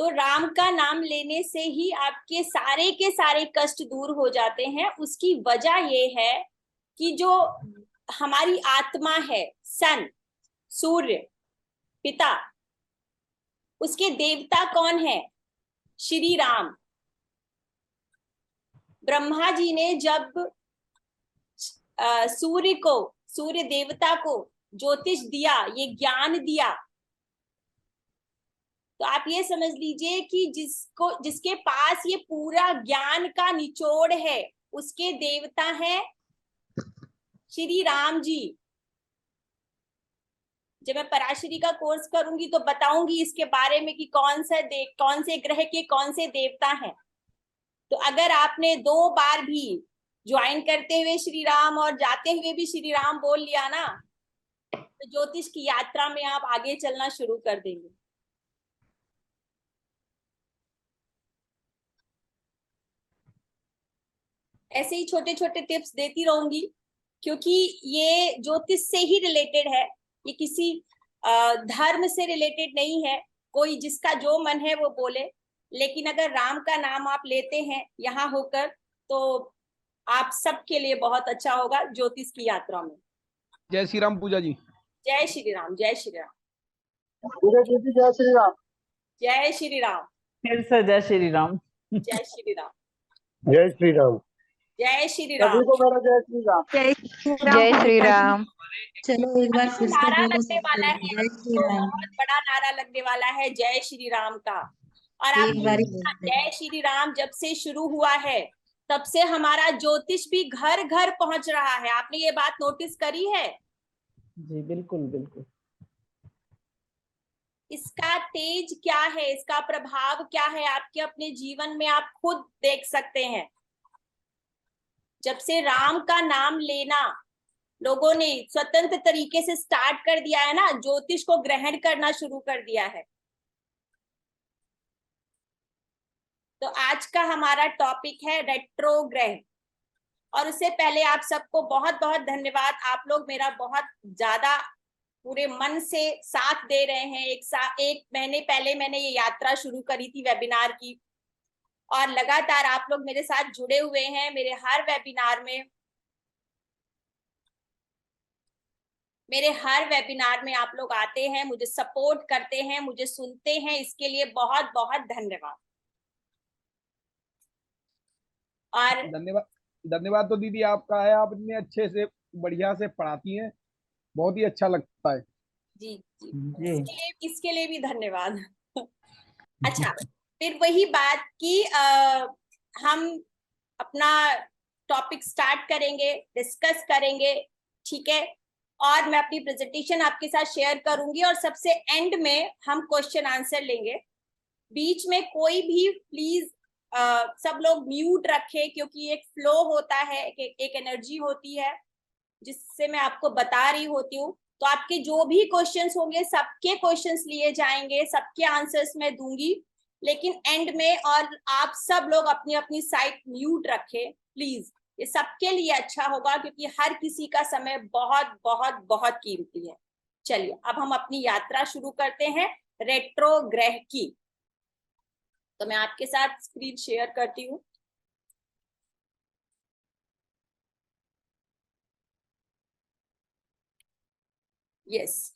तो राम का नाम लेने से ही आपके सारे के सारे कष्ट दूर हो जाते हैं। उसकी वजह ये है कि जो हमारी आत्मा है, सन, सूर्य, पिता, उसके देवता कौन है? श्री राम। ब्रह्मा जी ने जब सूर्य को, सूर्य देवता को ज्योतिष दिया, ये ज्ञान दिया, तो आप ये समझ लीजिए कि जिसके पास ये पूरा ज्ञान का निचोड़ है, उसके देवता हैं श्री राम जी। जब मैं पराशरी का कोर्स करूंगी तो बताऊंगी इसके बारे में कि कौन से ग्रह के कौन से देवता हैं। तो अगर आपने 2 बार भी ज्वाइन करते हुए श्री राम और जाते हुए भी श्री राम बोल लिया ना, तो ज्योतिष की यात्रा में आप आगे चलना शुरू कर देंगे। ऐसे ही छोटे छोटे टिप्स देती रहूंगी, क्योंकि ये ज्योतिष से ही रिलेटेड है, ये किसी धर्म से रिलेटेड नहीं है। कोई जिसका जो मन है वो बोले, लेकिन अगर राम का नाम आप लेते हैं यहाँ होकर, तो आप सबके लिए बहुत अच्छा होगा ज्योतिष की यात्रा में। जय श्री राम पूजा जी। जय श्री राम, जय श्री राम, जय श्री राम, जय श्री राम, फिर से जय श्री राम। जय श्री राम, जय श्री राम, जय श्री राम। सभी को मेरा जय श्री राम। जय श्री राम। चलो एक बार फिर से नारा बोलो लगने वाला है, जय श्री राम। बहुत बड़ा नारा लगने वाला है जय श्री राम का। और आप एक बार जय श्री राम जब से शुरू हुआ है, तब से हमारा ज्योतिष भी घर घर पहुंच रहा है। आपने ये बात नोटिस करी है? जी बिल्कुल बिल्कुल। इसका तेज क्या है, इसका प्रभाव क्या है आपके अपने जीवन में, आप खुद देख सकते हैं। जब से राम का नाम लेना लोगों ने स्वतंत्र तरीके से स्टार्ट कर दिया है ना, ज्योतिष को ग्रहण करना शुरू कर दिया है। तो आज का हमारा टॉपिक है रेट्रो ग्रह। और उससे पहले आप सबको बहुत बहुत धन्यवाद। आप लोग मेरा बहुत ज्यादा पूरे मन से साथ दे रहे हैं। एक महीने पहले मैंने ये यात्रा शुरू करी थी वेबिनार की, और लगातार आप लोग मेरे साथ जुड़े हुए हैं। मेरे हर वेबिनार में आप लोग आते हैं, मुझे सपोर्ट करते हैं, मुझे सुनते हैं। इसके लिए बहुत बहुत धन्यवाद। और धन्यवाद तो दीदी आपका है, आप इतने अच्छे से बढ़िया से पढ़ाती हैं, बहुत ही अच्छा लगता है। जी जी, इसके लिए भी धन्यवाद। अच्छा, फिर वही बात कि हम अपना टॉपिक स्टार्ट करेंगे, डिस्कस करेंगे, ठीक है। और मैं अपनी प्रेजेंटेशन आपके साथ शेयर करूंगी, और सबसे एंड में हम क्वेश्चन आंसर लेंगे। बीच में कोई भी प्लीज सब लोग म्यूट रखे, क्योंकि एक फ्लो होता है, एक एनर्जी होती है जिससे मैं आपको बता रही होती हूँ। तो आपके जो भी क्वेश्चंस होंगे, सबके क्वेश्चंस लिए जाएंगे, सबके आंसर्स मैं दूंगी, लेकिन एंड में। और आप सब लोग अपनी अपनी साइड म्यूट रखें प्लीज, ये सबके लिए अच्छा होगा, क्योंकि हर किसी का समय बहुत बहुत बहुत कीमती है। चलिए अब हम अपनी यात्रा शुरू करते हैं रेट्रो ग्रह की। तो मैं आपके साथ स्क्रीन शेयर करती हूँ। यस,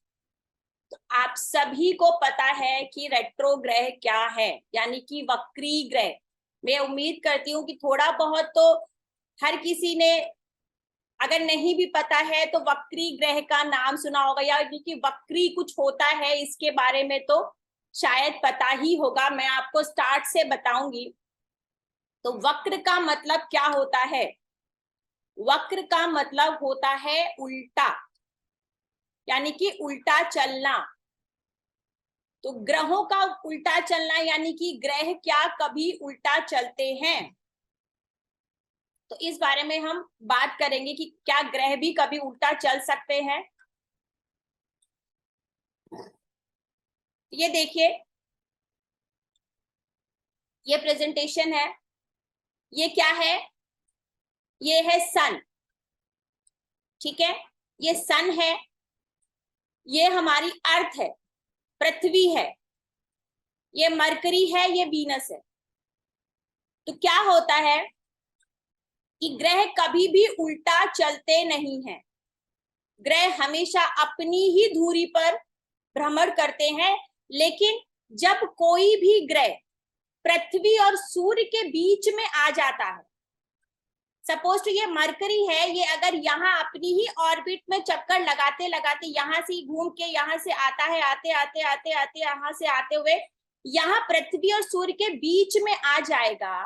तो आप सभी को पता है कि रेट्रो ग्रह क्या है, यानी कि वक्री ग्रह। मैं उम्मीद करती हूँ कि थोड़ा बहुत तो हर किसी ने, अगर नहीं भी पता है तो वक्री ग्रह का नाम सुना होगा, या कि वक्री कुछ होता है इसके बारे में तो शायद पता ही होगा। मैं आपको स्टार्ट से बताऊंगी। तो वक्र का मतलब क्या होता है? वक्र का मतलब होता है उल्टा, यानी कि उल्टा चलना। तो ग्रहों का उल्टा चलना, यानी कि ग्रह क्या कभी उल्टा चलते हैं? तो इस बारे में हम बात करेंगे कि क्या ग्रह भी कभी उल्टा चल सकते हैं। ये देखिए, ये प्रेजेंटेशन है। ये क्या है? ये है सन, ठीक है। ये सन है, ये हमारी अर्थ है, पृथ्वी है। ये मरकरी है, ये वीनस है। तो क्या होता है कि ग्रह कभी भी उल्टा चलते नहीं हैं। ग्रह हमेशा अपनी ही धुरी पर भ्रमण करते हैं, लेकिन जब कोई भी ग्रह पृथ्वी और सूर्य के बीच में आ जाता है, सपोज टू ये मरकरी है, ये अगर यहाँ अपनी ही ऑर्बिट में चक्कर लगाते लगाते यहाँ से घूम के यहाँ से आता है, आते आते आते आते यहाँ से आते हुए यहाँ पृथ्वी और सूर्य के बीच में आ जाएगा,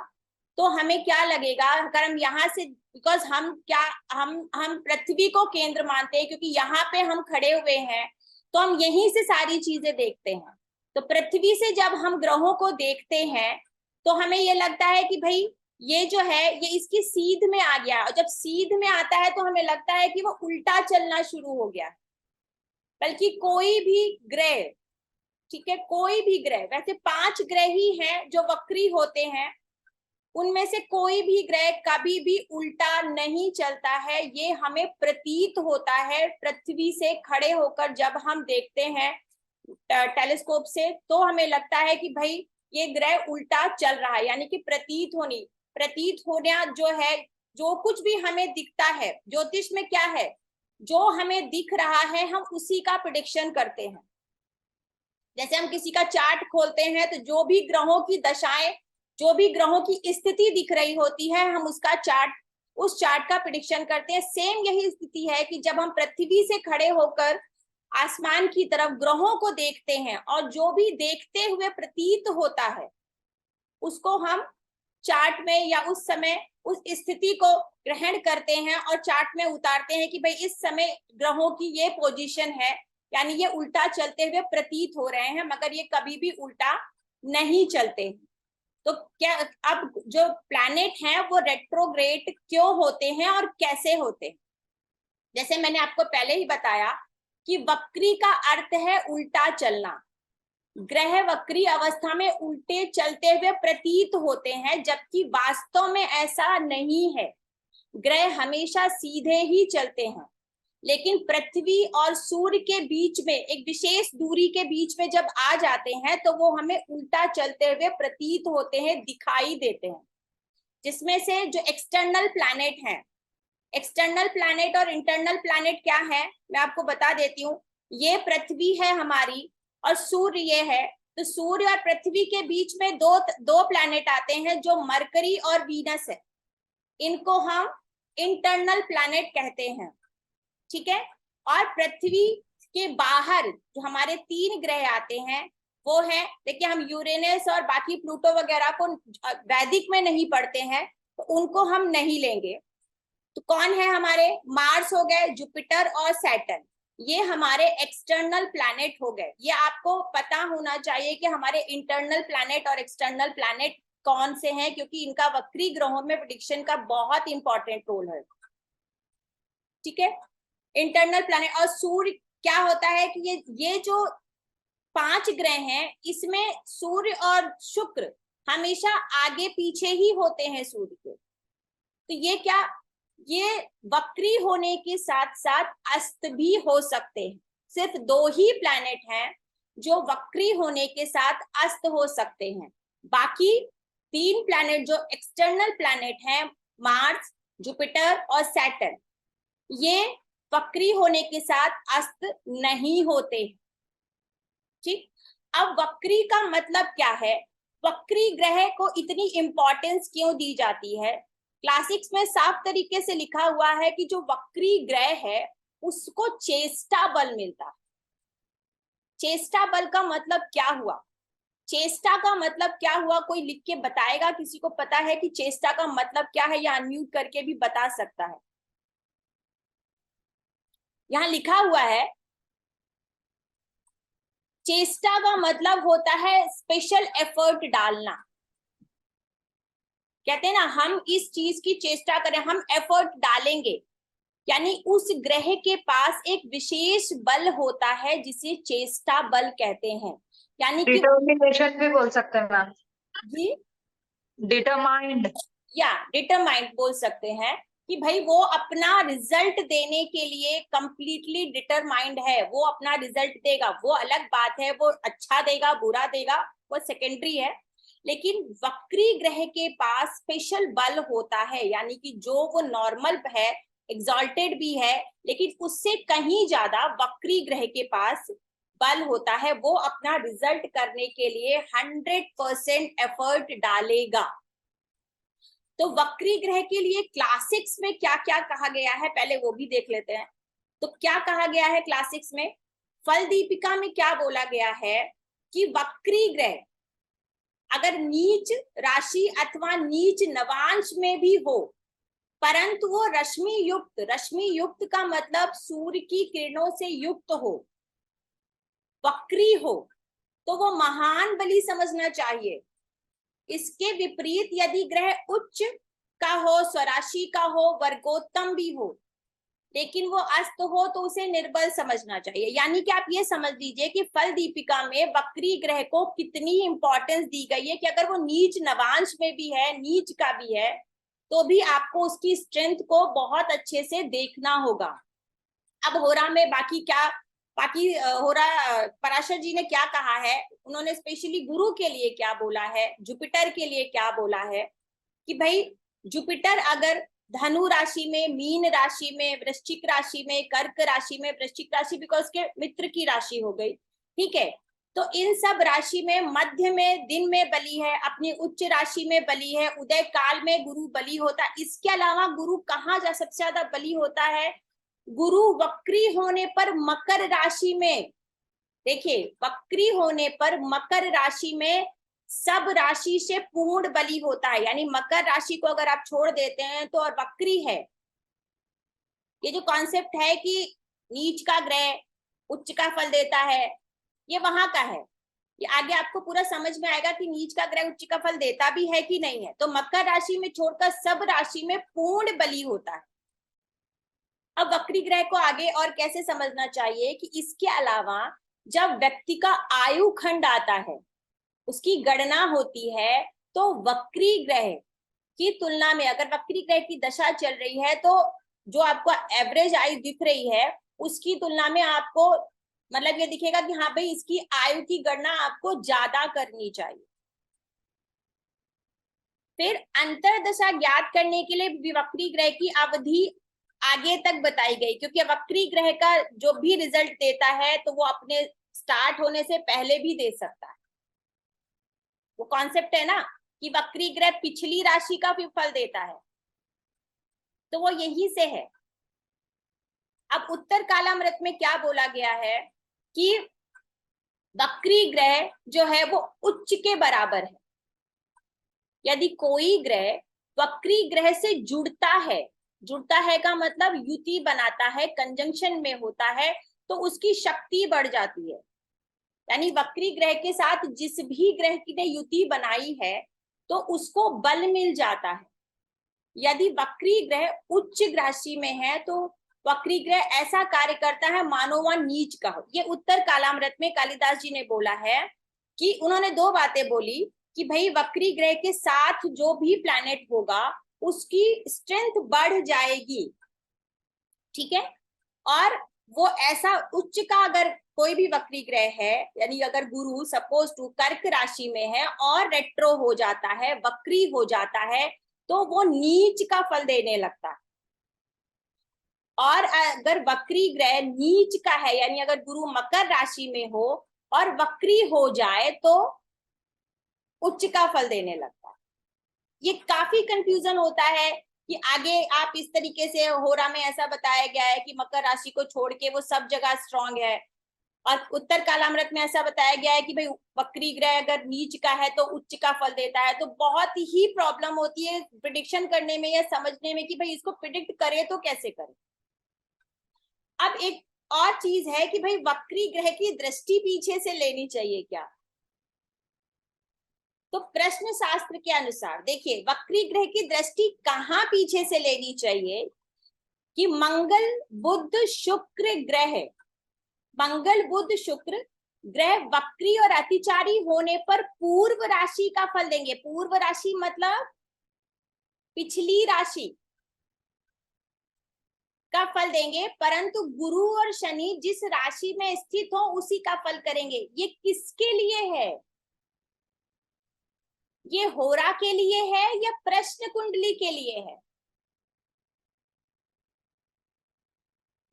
तो हमें क्या लगेगा अगर हम यहाँ से, बिकॉज हम पृथ्वी को केंद्र मानते हैं, क्योंकि यहाँ पे हम खड़े हुए हैं, तो हम यहीं से सारी चीजें देखते हैं। तो पृथ्वी से जब हम ग्रहों को देखते हैं तो हमें ये लगता है कि भाई ये जो है ये इसकी सीध में आ गया, और जब सीध में आता है तो हमें लगता है कि वो उल्टा चलना शुरू हो गया। बल्कि कोई भी ग्रह, ठीक है, कोई भी ग्रह, वैसे 5 ग्रह ही हैं जो वक्री होते हैं, उनमें से कोई भी ग्रह कभी भी उल्टा नहीं चलता है। ये हमें प्रतीत होता है पृथ्वी से खड़े होकर, जब हम देखते हैं टेलीस्कोप से, तो हमें लगता है कि भाई ये ग्रह उल्टा चल रहा है। यानी कि प्रतीत होना जो है, जो कुछ भी हमें दिखता है, ज्योतिष में क्या है, जो हमें दिख रहा है हम उसी का प्रेडिक्शन करते हैं। जैसे हम किसी का चार्ट खोलते हैं तो जो भी ग्रहों की दशाएं, जो भी ग्रहों की स्थिति दिख रही होती है, हम उसका चार्ट, उस चार्ट का प्रेडिक्शन करते हैं। सेम यही स्थिति है कि जब हम पृथ्वी से खड़े होकर आसमान की तरफ ग्रहों को देखते हैं और जो भी देखते हुए प्रतीत होता है उसको हम चार्ट में या उस समय उस स्थिति को ग्रहण करते हैं और चार्ट में उतारते हैं कि भाई इस समय ग्रहों की ये पोजीशन है, यानी ये उल्टा चलते हुए प्रतीत हो रहे हैं, मगर ये कभी भी उल्टा नहीं चलते। तो क्या अब जो प्लैनेट हैं वो रेट्रोग्रेड क्यों होते हैं और कैसे होते हैं? जैसे मैंने आपको पहले ही बताया कि वक्री का अर्थ है उल्टा चलना। ग्रह वक्री अवस्था में उल्टे चलते हुए प्रतीत होते हैं, जबकि वास्तव में ऐसा नहीं है। ग्रह हमेशा सीधे ही चलते हैं, लेकिन पृथ्वी और सूर्य के बीच में एक विशेष दूरी के बीच में जब आ जाते हैं तो वो हमें उल्टा चलते हुए प्रतीत होते हैं, दिखाई देते हैं। जिसमें से जो एक्सटर्नल प्लैनेट हैं, एक्सटर्नल प्लैनेट और इंटरनल प्लैनेट क्या है मैं आपको बता देती हूँ। ये पृथ्वी है हमारी और सूर्य ये है, तो सूर्य और पृथ्वी के बीच में दो प्लैनेट आते हैं जो मरकरी और वीनस है। इनको हम इंटरनल प्लैनेट कहते हैं, ठीक है। और पृथ्वी के बाहर जो हमारे 3 ग्रह आते हैं वो है, देखिए हम यूरेनस और बाकी प्लूटो वगैरह को वैदिक में नहीं पढ़ते हैं तो उनको हम नहीं लेंगे। तो कौन है हमारे, मार्स हो गए, जुपिटर और सैटर्न, ये हमारे एक्सटर्नल प्लैनेट हो गए। ये आपको पता होना चाहिए कि हमारे इंटरनल प्लैनेट और एक्सटर्नल प्लैनेट कौन से हैं, क्योंकि इनका वक्री ग्रहों में प्रेडिक्शन का बहुत इंपॉर्टेंट रोल है, ठीक है। इंटरनल प्लैनेट और सूर्य क्या होता है कि ये जो 5 ग्रह हैं इसमें सूर्य और शुक्र हमेशा आगे पीछे ही होते हैं सूर्य के। तो ये क्या, ये वक्री होने के साथ साथ अस्त भी हो सकते हैं। सिर्फ 2 ही प्लैनेट हैं जो वक्री होने के साथ अस्त हो सकते हैं। बाकी 3 प्लैनेट जो एक्सटर्नल प्लैनेट हैं, मार्स, जुपिटर और सैटर्न, ये वक्री होने के साथ अस्त नहीं होते, ठीक। अब वक्री का मतलब क्या है, वक्री ग्रह को इतनी इंपॉर्टेंस क्यों दी जाती है? क्लासिक्स में साफ तरीके से लिखा हुआ है कि जो वक्री ग्रह है उसको चेष्टा बल मिलता है। चेष्टा बल का मतलब क्या हुआ, चेष्टा का मतलब क्या हुआ, कोई लिख के बताएगा? किसी को पता है कि चेष्टा का मतलब क्या है, या अनम्यूट करके भी बता सकता है? यहाँ लिखा हुआ है, चेष्टा का मतलब होता है स्पेशल एफर्ट डालना। कहते हैं ना, हम इस चीज की चेष्टा करें, हम एफर्ट डालेंगे, यानी उस ग्रह के पास एक विशेष बल होता है जिसे चेष्टा बल कहते हैं। यानी कि डिटर्मिनेशन भी बोल सकते हैं मैम। जी, डिटरमाइंड या डिटरमाइंड बोल सकते हैं कि भाई वो अपना रिजल्ट देने के लिए कंप्लीटली डिटरमाइंड है, वो अपना रिजल्ट देगा। वो अलग बात है वो अच्छा देगा बुरा देगा, वो सेकेंडरी है। लेकिन वक्री ग्रह के पास स्पेशल बल होता है, यानी कि जो वो नॉर्मल है, एग्जॉल्टेड भी है, लेकिन उससे कहीं ज्यादा वक्री ग्रह के पास बल होता है। वो अपना रिजल्ट करने के लिए 100% एफर्ट डालेगा। तो वक्री ग्रह के लिए क्लासिक्स में क्या क्या कहा गया है, पहले वो भी देख लेते हैं। तो क्या कहा गया है क्लासिक्स में? फल दीपिका में क्या बोला गया है कि वक्री ग्रह अगर नीच राशि अथवा नीच नवांश में भी हो, परंतु वो रश्मि युक्त का मतलब सूर्य की किरणों से युक्त हो, वक्री हो, तो वो महान बलि समझना चाहिए। इसके विपरीत यदि ग्रह उच्च का हो, स्वराशि का हो, वर्गोत्तम भी हो, लेकिन वो अस्त हो, तो उसे निर्बल समझना चाहिए। यानी कि आप ये समझ लीजिए कि फल दीपिका में वक्री ग्रह को कितनी इंपॉर्टेंस दी गई है कि अगर वो नीच नवांश में भी है, नीच का भी है, तो भी आपको उसकी स्ट्रेंथ को बहुत अच्छे से देखना होगा। अब होरा में बाकी होरा पराशर जी ने क्या कहा है, उन्होंने स्पेशली गुरु के लिए क्या बोला है, जुपिटर के लिए क्या बोला है कि भाई जुपिटर अगर धनु राशि में, मीन राशि में, वृश्चिक राशि में, कर्क राशि में, वृश्चिक राशि बिकॉज के मित्र की राशि हो गई, ठीक है, तो इन सब राशि में मध्य में दिन में बलि है, अपनी उच्च राशि में बलि है, उदय काल में गुरु बलि होता है। इसके अलावा गुरु कहाँ जा सबसे ज्यादा बलि होता है? गुरु वक्री होने पर मकर राशि में, देखिए वक्री होने पर मकर राशि में सब राशि से पूर्ण बलि होता है। यानी मकर राशि को अगर आप छोड़ देते हैं तो और वक्री है, ये जो कॉन्सेप्ट है कि नीच का ग्रह उच्च का फल देता है, ये वहां का है। ये आगे आपको पूरा समझ में आएगा कि नीच का ग्रह उच्च का फल देता भी है कि नहीं है। तो मकर राशि में छोड़कर सब राशि में पूर्ण बलि होता है। अब वक्री ग्रह को आगे और कैसे समझना चाहिए कि इसके अलावा जब व्यक्ति का आयु खंड आता है, उसकी गणना होती है, तो वक्री ग्रह की तुलना में अगर वक्री ग्रह की दशा चल रही है तो जो आपको एवरेज आयु दिख रही है उसकी तुलना में आपको मतलब ये दिखेगा कि हाँ भाई इसकी आयु की गणना आपको ज्यादा करनी चाहिए। फिर अंतरदशा ज्ञात करने के लिए वक्री ग्रह की अवधि आगे तक बताई गई, क्योंकि वक्री ग्रह का जो भी रिजल्ट देता है तो वो अपने स्टार्ट होने से पहले भी दे सकता है। वो कॉन्सेप्ट है ना कि वक्री ग्रह पिछली राशि का भी फल देता है, तो वो यही से है। अब उत्तर कालामृत में क्या बोला गया है कि वक्री ग्रह जो है वो उच्च के बराबर है। यदि कोई ग्रह वक्री ग्रह से जुड़ता है का मतलब युति बनाता है, कंजंक्शन में होता है, तो उसकी शक्ति बढ़ जाती है। यानी वक्री ग्रह के साथ जिस भी ग्रह की ने युति बनाई है तो उसको बल मिल जाता है। यदि वक्री ग्रह उच्च राशि में है तो वक्री ग्रह ऐसा कार्य करता है मानो वह नीच का हो। ये उत्तर कालामृत में कालिदास जी ने बोला है कि उन्होंने दो बातें बोली कि भाई वक्री ग्रह के साथ जो भी प्लैनेट होगा उसकी स्ट्रेंथ बढ़ जाएगी, ठीक है। और वो ऐसा उच्च का अगर कोई भी वक्री ग्रह है, यानी अगर गुरु सपोज टू कर्क राशि में है और रेट्रो हो जाता है, वक्री हो जाता है, तो वो नीच का फल देने लगता है। और अगर वक्री ग्रह नीच का है, यानी अगर गुरु मकर राशि में हो और वक्री हो जाए तो उच्च का फल देने लगता है। ये काफी कंफ्यूजन होता है कि आगे आप इस तरीके से होरा में ऐसा बताया गया है कि मकर राशि को छोड़ के वो सब जगह स्ट्रांग है, और उत्तर कालामृत में ऐसा बताया गया है कि भाई वक्री ग्रह अगर नीच का है तो उच्च का फल देता है। तो बहुत ही प्रॉब्लम होती है प्रिडिक्शन करने में या समझने में कि भाई इसको प्रिडिक्ट करे तो कैसे करे। अब एक और चीज है कि भाई वक्री ग्रह की दृष्टि पीछे से लेनी चाहिए क्या? तो प्रश्न शास्त्र के अनुसार देखिए वक्री ग्रह की दृष्टि कहाँ पीछे से लेनी चाहिए कि मंगल बुध शुक्र ग्रह, मंगल बुध शुक्र ग्रह वक्री और अतिचारी होने पर पूर्व राशि का फल देंगे। पूर्व राशि मतलब पिछली राशि का फल देंगे, परंतु गुरु और शनि जिस राशि में स्थित हो उसी का फल करेंगे। ये किसके लिए है? ये होरा के लिए है या प्रश्न कुंडली के लिए है?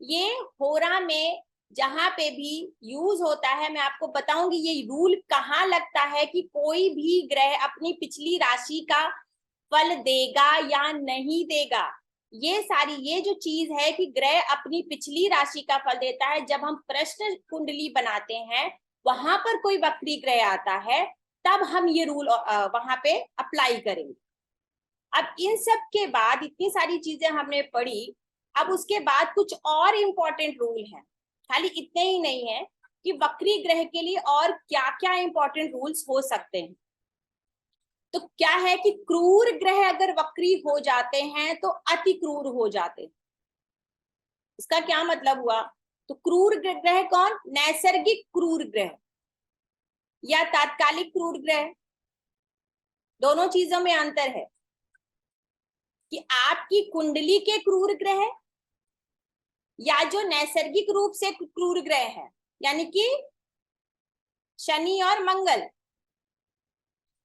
ये होरा में जहां पे भी यूज होता है, मैं आपको बताऊंगी ये रूल कहाँ लगता है कि कोई भी ग्रह अपनी पिछली राशि का फल देगा या नहीं देगा। ये सारी ये जो चीज है कि ग्रह अपनी पिछली राशि का फल देता है, जब हम प्रश्न कुंडली बनाते हैं वहां पर कोई वक्री ग्रह आता है तब हम ये रूल वहां पे अप्लाई करेंगे। अब इन सब के बाद इतनी सारी चीजें हमने पढ़ी, अब उसके बाद कुछ और इंपॉर्टेंट रूल हैं। खाली इतने ही नहीं है कि वक्री ग्रह के लिए और क्या क्या इंपॉर्टेंट रूल्स हो सकते हैं। तो क्या है कि क्रूर ग्रह अगर वक्री हो जाते हैं तो अति क्रूर हो जाते हैं। इसका क्या मतलब हुआ? तो क्रूर ग्रह कौन? नैसर्गिक क्रूर ग्रह या तात्कालिक क्रूर ग्रह, दोनों चीजों में अंतर है कि आपकी कुंडली के क्रूर ग्रह या जो नैसर्गिक रूप से क्रूर ग्रह है, यानी कि शनि और मंगल।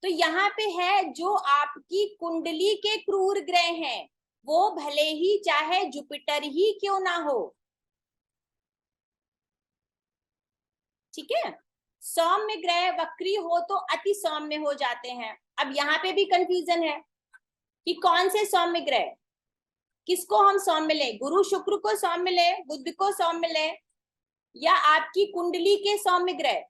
तो यहाँ पे है जो आपकी कुंडली के क्रूर ग्रह हैं, वो भले ही चाहे जुपिटर ही क्यों ना हो, ठीक है। सौम्य ग्रह वक्री हो तो अति सौम्य हो जाते हैं। अब यहाँ पे भी कंफ्यूजन है कि कौन से सौम्य ग्रह, किसको हम सौम्य लें? गुरु शुक्र को सौम्य लें, बुध को सौम्य लें, या आपकी कुंडली के सौम्य ग्रह?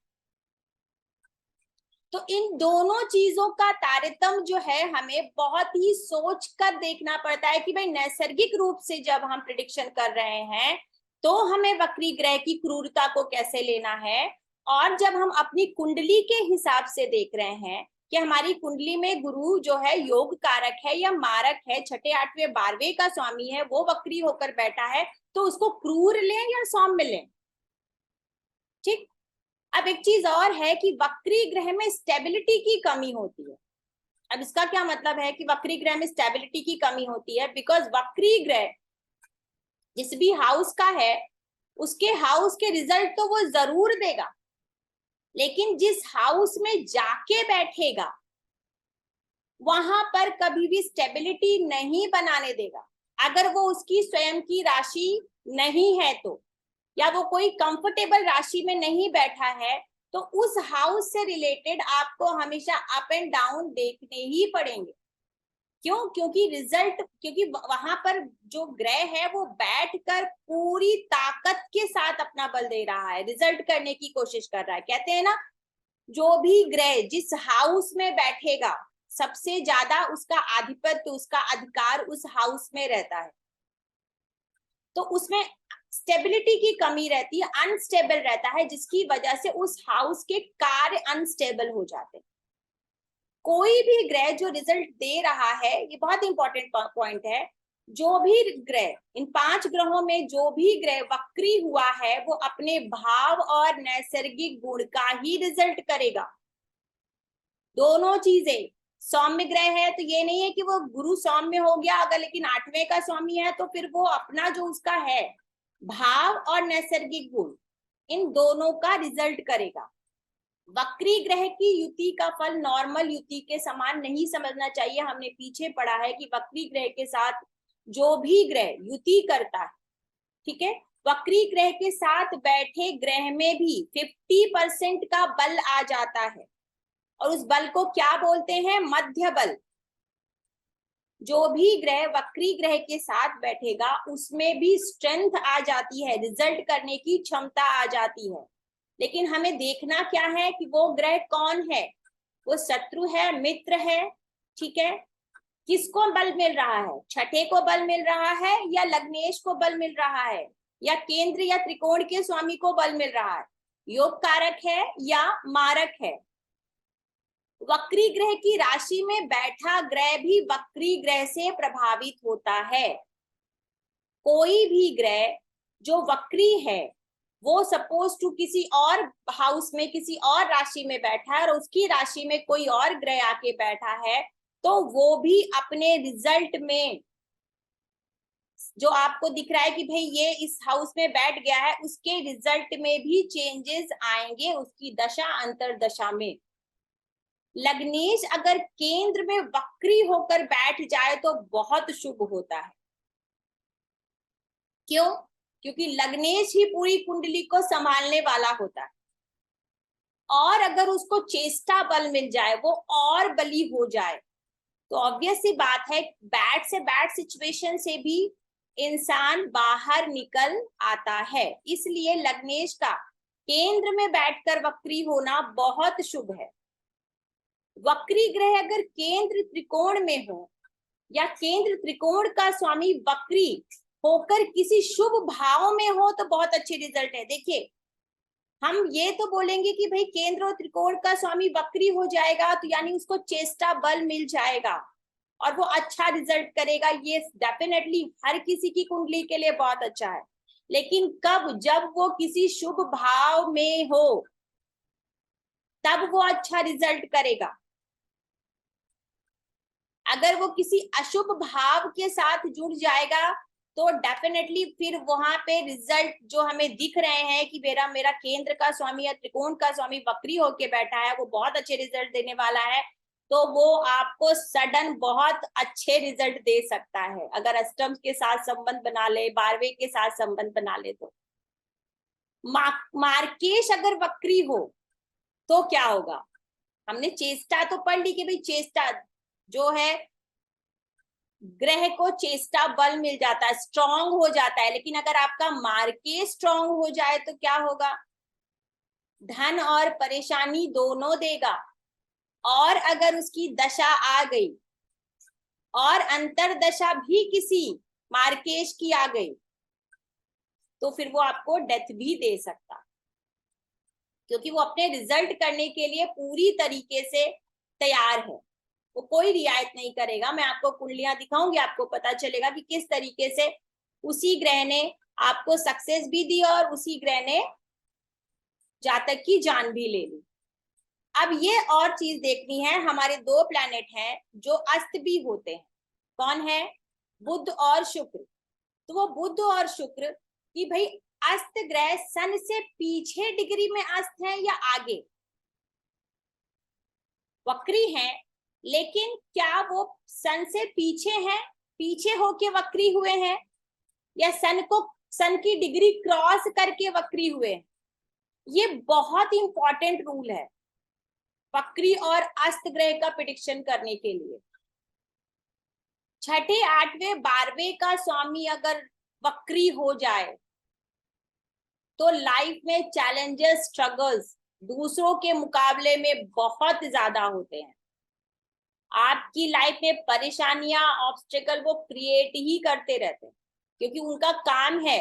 तो इन दोनों चीजों का तारतम्य जो है हमें बहुत ही सोच कर देखना पड़ता है कि भाई नैसर्गिक रूप से जब हम प्रिडिक्शन कर रहे हैं तो हमें वक्री ग्रह की क्रूरता को कैसे लेना है, और जब हम अपनी कुंडली के हिसाब से देख रहे हैं कि हमारी कुंडली में गुरु जो है योग कारक है या मारक है, छठे आठवें बारहवें का स्वामी है, वो वक्री होकर बैठा है, तो उसको क्रूर लें या सौम्य लें? ठीक। अब एक चीज और है कि वक्री ग्रह में स्टेबिलिटी की कमी होती है। अब इसका क्या मतलब है कि वक्री ग्रह में स्टेबिलिटी की कमी होती है? बिकॉज वक्री ग्रह जिस भी हाउस का है उसके हाउस के रिजल्ट तो वो जरूर देगा, लेकिन जिस हाउस में जाके बैठेगा वहां पर कभी भी स्टेबिलिटी नहीं बनाने देगा। अगर वो उसकी स्वयं की राशि नहीं है तो, या वो कोई कंफर्टेबल राशि में नहीं बैठा है, तो उस हाउस से रिलेटेड आपको हमेशा अप एंड डाउन देखने ही पड़ेंगे। क्यों? क्योंकि रिजल्ट, क्योंकि वहां पर जो ग्रह है वो बैठकर पूरी ताकत के साथ अपना बल दे रहा है, रिजल्ट करने की कोशिश कर रहा है। कहते हैं ना, जो भी ग्रह जिस हाउस में बैठेगा सबसे ज्यादा उसका आधिपत्य, उसका अधिकार उस हाउस में रहता है। तो उसमें स्टेबिलिटी की कमी रहती है, अनस्टेबल रहता है, जिसकी वजह से उस हाउस के कार्य अनस्टेबल हो जाते हैं। कोई भी ग्रह जो रिजल्ट दे रहा है, ये बहुत इंपॉर्टेंट पॉइंट है, जो भी ग्रह, इन 5 ग्रहों में जो भी ग्रह वक्री हुआ है वो अपने भाव और नैसर्गिक गुण का ही रिजल्ट करेगा। दोनों चीजें, सौम्य ग्रह है तो ये नहीं है कि वो गुरु सौम्य हो गया अगर, लेकिन 8वें का स्वामी है तो फिर वो अपना जो उसका है भाव और नैसर्गिक गुण, इन दोनों का रिजल्ट करेगा। वक्री ग्रह की युति का फल नॉर्मल युति के समान नहीं समझना चाहिए। हमने पीछे पढ़ा है कि वक्री ग्रह के साथ जो भी ग्रह युति करता है, ठीक है, वक्री ग्रह के साथ बैठे ग्रह में भी 50% का बल आ जाता है, और उस बल को क्या बोलते हैं? मध्य बल। जो भी ग्रह वक्री ग्रह के साथ बैठेगा उसमें भी स्ट्रेंथ आ जाती है, रिजल्ट करने की क्षमता आ जाती है। लेकिन हमें देखना क्या है कि वो ग्रह कौन है, वो शत्रु है, मित्र है, ठीक है, किसको बल मिल रहा है? छठे को बल मिल रहा है या लग्नेश को बल मिल रहा है, या केंद्र या त्रिकोण के स्वामी को बल मिल रहा है, योग कारक है या मारक है। वक्री ग्रह की राशि में बैठा ग्रह भी वक्री ग्रह से प्रभावित होता है। कोई भी ग्रह जो वक्री है वो सपोज टू किसी और हाउस में, किसी और राशि में बैठा है और उसकी राशि में कोई और ग्रह आके बैठा है, तो वो भी अपने रिजल्ट में जो आपको दिख रहा है कि भाई ये इस हाउस में बैठ गया है, उसके रिजल्ट में भी चेंजेस आएंगे उसकी दशा अंतरदशा में। लग्नेश अगर केंद्र में वक्री होकर बैठ जाए तो बहुत शुभ होता है। क्यों? क्योंकि लग्नेश ही पूरी कुंडली को संभालने वाला होता है, और अगर उसको चेष्टा बल मिल जाए, वो और बली हो जाए, तो ऑब्वियस सी बात है बैड से बैड सिचुएशन से भी इंसान बाहर निकल आता है। इसलिए लग्नेश का केंद्र में बैठकर वक्री होना बहुत शुभ है। वक्री ग्रह अगर केंद्र त्रिकोण में हो या केंद्र त्रिकोण का स्वामी वक्री होकर किसी शुभ भाव में हो तो बहुत अच्छे रिजल्ट है। देखिए, हम ये तो बोलेंगे कि भाई केंद्र और त्रिकोण का स्वामी वक्री हो जाएगा तो यानी उसको चेष्टा बल मिल जाएगा और वो अच्छा रिजल्ट करेगा। ये डेफिनेटली हर किसी की कुंडली के लिए बहुत अच्छा है, लेकिन कब? जब वो किसी शुभ भाव में हो तब वो अच्छा रिजल्ट करेगा। अगर वो किसी अशुभ भाव के साथ जुड़ जाएगा तो डेफिनेटली फिर वहां पे रिजल्ट जो हमें दिख रहे हैं कि मेरा केंद्र का स्वामी या त्रिकोण का स्वामी वक्री होके बैठा है, वो बहुत अच्छे रिजल्ट देने वाला है, तो वो आपको सडन बहुत अच्छे रिजल्ट दे सकता है अगर अष्टम के साथ संबंध बना ले, 12वें के साथ संबंध बना ले। तो मार्केश अगर वक्री हो तो क्या होगा? हमने चेष्टा तो पढ़ ली कि भाई चेष्टा जो है, ग्रह को चेष्टा बल मिल जाता है, स्ट्रांग हो जाता है, लेकिन अगर आपका मार्केश स्ट्रांग हो जाए तो क्या होगा? धन और परेशानी दोनों देगा। और अगर उसकी दशा आ गई और अंतर दशा भी किसी मार्केश की आ गई तो फिर वो आपको डेथ भी दे सकता, क्योंकि वो अपने रिजल्ट करने के लिए पूरी तरीके से तैयार है, वो कोई रियायत नहीं करेगा। मैं आपको कुंडलियां दिखाऊंगी, आपको पता चलेगा कि किस तरीके से उसी ग्रह ने आपको सक्सेस भी दी और उसी ग्रह ने जातक की जान भी ले ली। अब ये और चीज देखनी है, हमारे 2 प्लैनेट हैं जो अस्त भी होते हैं। कौन है? बुध और शुक्र। तो वो बुध और शुक्र कि भाई अस्त ग्रह सन से पीछे डिग्री में अस्त है या आगे? वक्री हैं, लेकिन क्या वो सन से पीछे हैं, पीछे होके वक्री हुए हैं, या सन की डिग्री क्रॉस करके वक्री हुए? ये बहुत इंपॉर्टेंट रूल है वक्री और अस्त ग्रह का प्रेडिक्शन करने के लिए। 6ठे, 8वें, 12वें का स्वामी अगर वक्री हो जाए तो लाइफ में चैलेंजेस, स्ट्रगल्स दूसरों के मुकाबले में बहुत ज्यादा होते हैं। आपकी लाइफ में परेशानियां, ऑब्स्टेकल वो क्रिएट ही करते रहते हैं, क्योंकि उनका काम है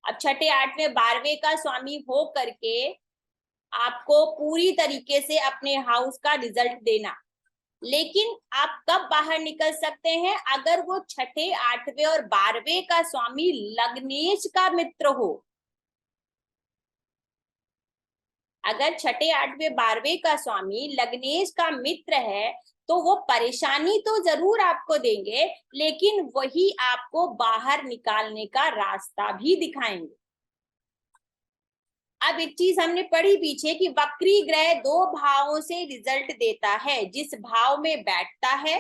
अब 6ठे, 8वें, 12वें का स्वामी हो करके आपको पूरी तरीके से अपने हाउस का रिजल्ट देना। लेकिन आप कब बाहर निकल सकते हैं? अगर वो 6ठे, 8वें और 12वें का स्वामी लग्नेश का मित्र हो। अगर 6ठे, 8वें, 12वें का स्वामी लग्नेश का मित्र है तो वो परेशानी तो जरूर आपको देंगे, लेकिन वही आपको बाहर निकालने का रास्ता भी दिखाएंगे। अब एक चीज हमने पढ़ी पीछे कि वक्री ग्रह 2 भावों से रिजल्ट देता है, जिस भाव में बैठता है,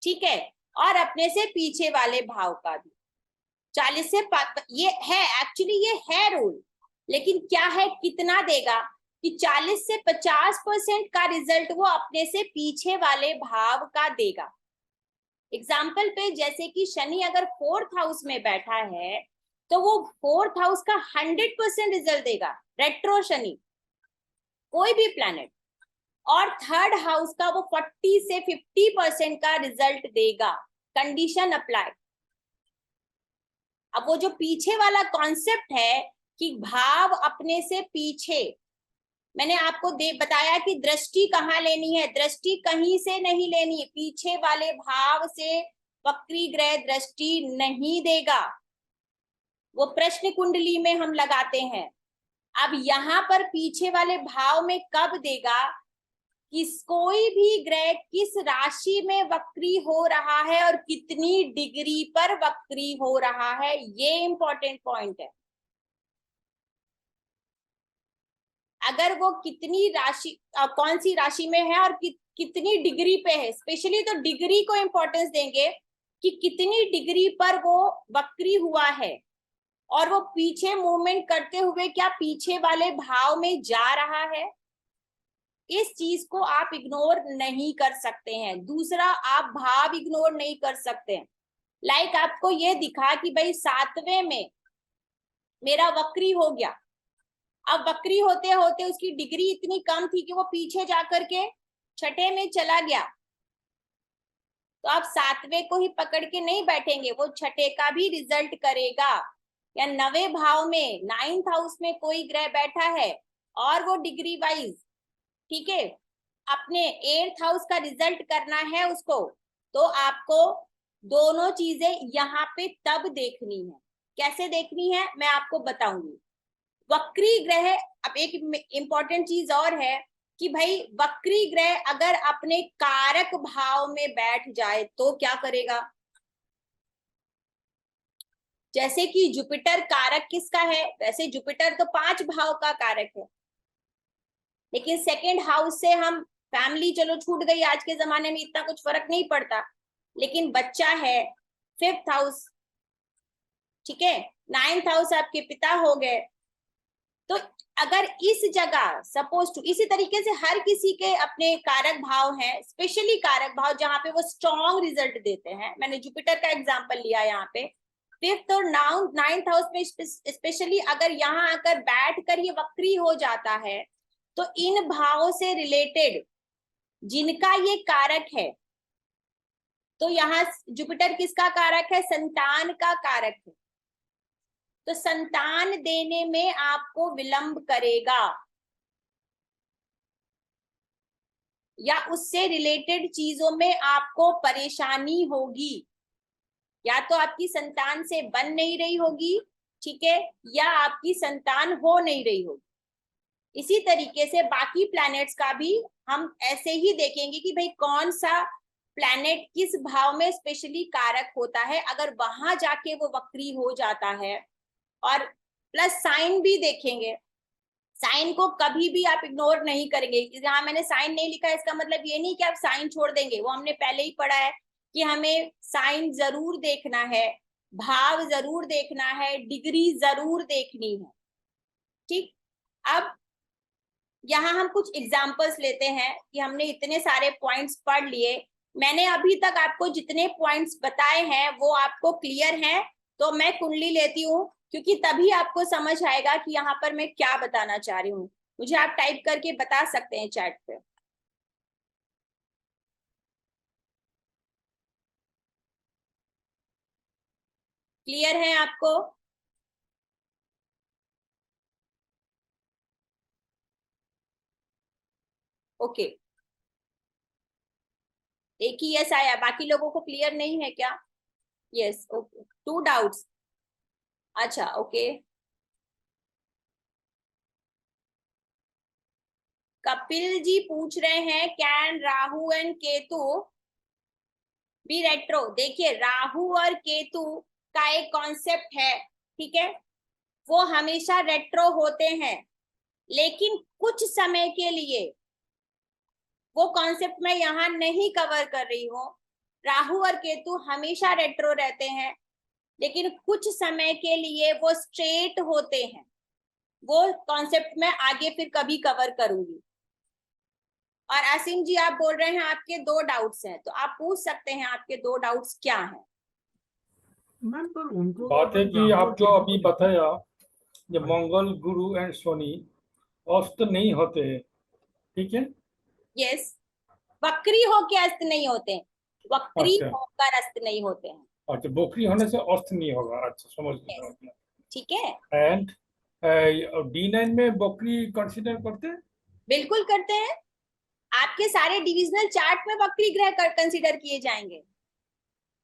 ठीक है, और अपने से पीछे वाले भाव का भी। 40 से ये है एक्चुअली, ये है रूल, लेकिन क्या है, कितना देगा कि 40 से 50% का रिजल्ट वो अपने से पीछे वाले भाव का देगा। एग्जाम्पल पे जैसे कि शनि अगर 4th हाउस में बैठा है तो वो 4th हाउस का 100% रिजल्ट देगा, रेट्रो शनि कोई भी प्लैनेट, और 3rd हाउस का वो 40 से 50% का रिजल्ट देगा, कंडीशन अप्लाई। अब वो जो पीछे वाला कॉन्सेप्ट है कि भाव अपने से पीछे, मैंने आपको बताया कि दृष्टि कहाँ लेनी है, दृष्टि कहीं से नहीं लेनी, पीछे वाले भाव से वक्री ग्रह दृष्टि नहीं देगा, वो प्रश्न कुंडली में हम लगाते हैं। अब यहाँ पर पीछे वाले भाव में कब देगा, कोई भी ग्रह किस राशि में वक्री हो रहा है और कितनी डिग्री पर वक्री हो रहा है, ये इंपॉर्टेंट पॉइंट है। अगर वो कितनी राशि कौन सी राशि में है और कितनी डिग्री पे है, स्पेशली तो डिग्री को इंपॉर्टेंस देंगे कि कितनी डिग्री पर वो वक्री हुआ है, और वो पीछे मूवमेंट करते हुए क्या पीछे वाले भाव में जा रहा है। इस चीज को आप इग्नोर नहीं कर सकते हैं। दूसरा, आप भाव इग्नोर नहीं कर सकते। लाइक आपको ये दिखा कि भाई 7वें में मेरा वक्री हो गया। अब वक्री होते होते उसकी डिग्री इतनी कम थी कि वो पीछे जाकर के 6ठे में चला गया, तो आप 7वें को ही पकड़ के नहीं बैठेंगे, वो 6ठे का भी रिजल्ट करेगा। या 9वें भाव में 9th हाउस में कोई ग्रह बैठा है और वो डिग्री वाइज, ठीक है, अपने 8th हाउस का रिजल्ट करना है उसको, तो आपको दोनों चीजें यहाँ पे तब देखनी है। कैसे देखनी है मैं आपको बताऊंगी। वक्री ग्रह, अब एक इंपॉर्टेंट चीज और है कि भाई वक्री ग्रह अगर अपने कारक भाव में बैठ जाए तो क्या करेगा। जैसे कि जुपिटर कारक किसका है, वैसे जुपिटर तो 5 भाव का कारक है, लेकिन 2nd हाउस से हम फैमिली चलो छूट गई, आज के जमाने में इतना कुछ फर्क नहीं पड़ता, लेकिन बच्चा है 5th हाउस, ठीक है, 9th हाउस आपके पिता हो गए। तो अगर इस जगह सपोज टू, इसी तरीके से हर किसी के अपने कारक भाव हैं, स्पेशली कारक भाव जहां पे वो स्ट्रॉन्ग रिजल्ट देते हैं। मैंने जुपिटर का एग्जांपल लिया यहाँ पे। 5th और 9th हाउस में स्पेशली अगर यहाँ आकर बैठ कर ये वक्री हो जाता है, तो इन भावों से रिलेटेड जिनका ये कारक है, तो यहाँ जुपिटर किसका कारक है, संतान का कारक है, तो संतान देने में आपको विलंब करेगा, या उससे रिलेटेड चीजों में आपको परेशानी होगी। या तो आपकी संतान से बन नहीं रही होगी, ठीक है, या आपकी संतान हो नहीं रही होगी। इसी तरीके से बाकी प्लैनेट्स का भी हम ऐसे ही देखेंगे कि भाई कौन सा प्लैनेट किस भाव में स्पेशली कारक होता है। अगर वहां जाके वो वक्री हो जाता है, और प्लस साइन भी देखेंगे। साइन को कभी भी आप इग्नोर नहीं करेंगे। जहां मैंने साइन नहीं लिखा है इसका मतलब ये नहीं कि आप साइन छोड़ देंगे, वो हमने पहले ही पढ़ा है कि हमें साइन जरूर देखना है, भाव जरूर देखना है, डिग्री जरूर देखनी है, ठीक। अब यहाँ हम कुछ एग्जाम्पल्स लेते हैं कि हमने इतने सारे पॉइंट्स पढ़ लिए। मैंने अभी तक आपको जितने पॉइंट्स बताए हैं वो आपको क्लियर हैं, तो मैं कुंडली लेती हूँ, क्योंकि तभी आपको समझ आएगा कि यहाँ पर मैं क्या बताना चाह रही हूँ। मुझे आप टाइप करके बता सकते हैं चैट पे। क्लियर है आपको? ओके, एक ही यस आया, बाकी लोगों को क्लियर नहीं है क्या? Yes, okay, 2 doubts. अच्छा, ओके। कपिल जी पूछ रहे हैं can Rahu and Ketu be retro. देखिए, राहु और केतु का एक कॉन्सेप्ट है, ठीक है, वो हमेशा रेट्रो होते हैं, लेकिन कुछ समय के लिए, वो कॉन्सेप्ट मैं यहाँ नहीं कवर कर रही हूँ। राहु और केतु हमेशा रेट्रो रहते हैं, लेकिन कुछ समय के लिए वो स्ट्रेट होते हैं। वो कॉन्सेप्ट मैं आगे फिर कभी कवर करूंगी। और असीम जी आप बोल रहे हैं आपके 2 डाउट्स हैं, तो आप पूछ सकते हैं आपके 2 डाउट्स क्या हैं। मैम पर उनको बात है कि आप जो अभी बताया, जो मंगल, गुरु एंड शनि अस्त नहीं होते हैं, ठीक है? यस, वक्री होके अस्त नहीं होते हैं, वक्री अच्छा। होकर अस्त नहीं होते हैं। अच्छा, बोखरी होने से अस्त नहीं होगा। अच्छा, समझ गया। ठीक है, एंड D9 में बोखरी कंसीडर करते हैं? बिल्कुल करते हैं। आपके सारे डिविजनल चार्ट में वक्री ग्रह कंसीडर किए जाएंगे।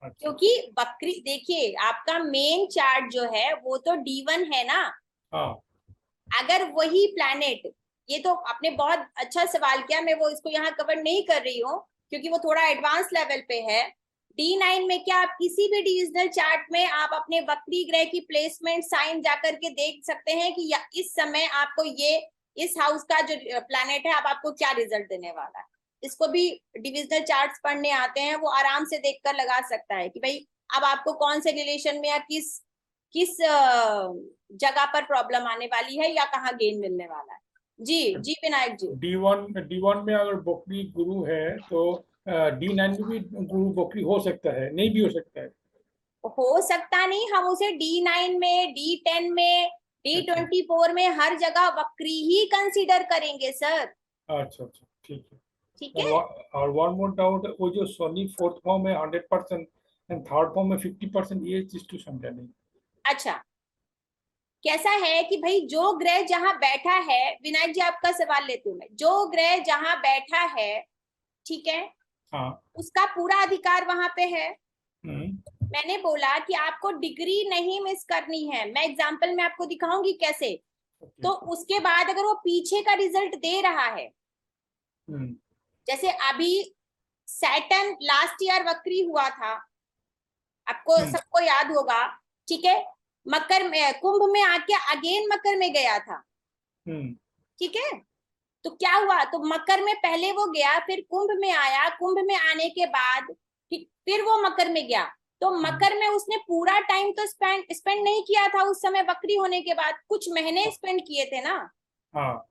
अच्छा। क्योंकि वक्री, देखिए आपका मेन चार्ट जो है वो तो D1 है ना। हाँ। अगर वही प्लैनेट, ये तो आपने बहुत अच्छा सवाल किया, मैं वो इसको यहाँ कवर नहीं कर रही हूँ क्योंकि वो थोड़ा एडवांस लेवल पे है। D9 में क्या आप किसी भी डिविजनल चार्ट में आप अपने वक्री ग्रह की प्लेसमेंट साइन जाकर के देख सकते हैं कि इस समय आपको ये इस हाउस का जो प्लैनेट है अब आपको क्या रिजल्ट देने वाला है। इसको भी डिविजनल चार्ट्स पढ़ने आते हैं, वो आराम से देखकर लगा सकता है कि भाई अब आपको कौन से रिलेशन में या किस किस जगह पर प्रॉब्लम आने वाली है या कहाँ गेन मिलने वाला है। जी जी विनायक जी। D1 में अगर बकरी गुरु है तो D9 में भी गुरु बकरी हो सकता है, नहीं भी हो सकता है। हो सकता नहीं, हम उसे D9 में, D10 में, D24 में हर जगह वक्री ही कंसीडर करेंगे सर। अच्छा अच्छा ठीक है। ठीक है। और वन मोर डाउट, वो जो शनि फोर्थ फॉर्म में 100% एंड थर्ड फॉर्म में 50%, ये चीज तो समझा नहीं। अच्छा, कैसा है कि भाई जो ग्रह जहां बैठा है, विनायक जी आपका सवाल लेती हूँ मैं, जो ग्रह जहां बैठा है, ठीक है, हाँ। उसका पूरा अधिकार वहां पे है। हम्म। मैंने बोला कि आपको डिग्री नहीं मिस करनी है, मैं एग्जांपल में आपको दिखाऊंगी कैसे। तो उसके बाद अगर वो पीछे का रिजल्ट दे रहा है, जैसे अभी सैटर्न लास्ट ईयर वक्री हुआ था, आपको सबको याद होगा, ठीक है, मकर में, कुंभ में आके अगेन मकर में गया था, ठीक है। तो क्या हुआ, तो मकर में पहले वो गया, फिर कुंभ में आया, कुंभ में आने के बाद फिर वो मकर में गया। तो मकर में उसने पूरा टाइम तो स्पेंड नहीं किया था उस समय, वक्री होने के बाद कुछ महीने स्पेंड किए थे ना। हाँ।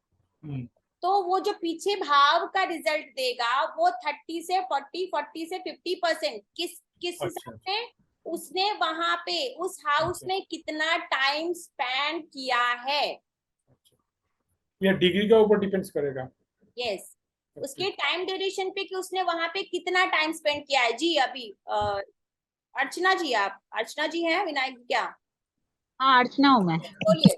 तो वो जो पीछे भाव का रिजल्ट देगा वो 30 से 40, 40 से 50%, किस हिसाब से उसने वहां पे उस हाउस में कितना टाइम स्पेंड किया है। ये डिग्री के ऊपर डिपेंड्स करेगा। यस, उसके टाइम ड्यूरेशन पे कि उसने वहां पे कितना टाइम स्पेंड किया है। जी अभी अर्चना जी, आप अर्चना जी हैं विनायक क्या? हाँ अर्चना हूँ मैं। बोलिए।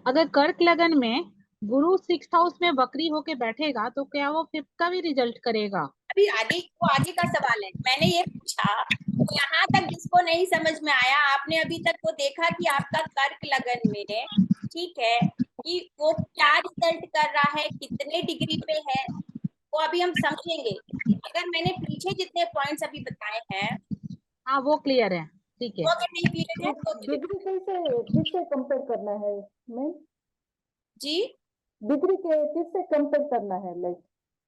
अगर कर्क लगन में गुरु 6th हाउस में वक्री होके बैठेगा तो क्या वो 5th का भी रिजल्ट करेगा? अभी आगे, वो आगे का सवाल है, मैंने ये पूछा, तो यहाँ तक जिसको नहीं समझ में आया, आपने अभी तक वो देखा कि आपका कर्क लगन में, ठीक है, कि वो क्या रिजल्ट कर रहा है, कितने डिग्री पे है, वो अभी हम समझेंगे। अगर मैंने पीछे जितने पॉइंट्स अभी बताए हैं, हाँ वो क्लियर है, ठीक है। वो अगर नहीं क्लियर है तो डिग्री किससे कंपेयर करना है मैं? जी डिग्री के किससे कंपेयर करना है? लाइक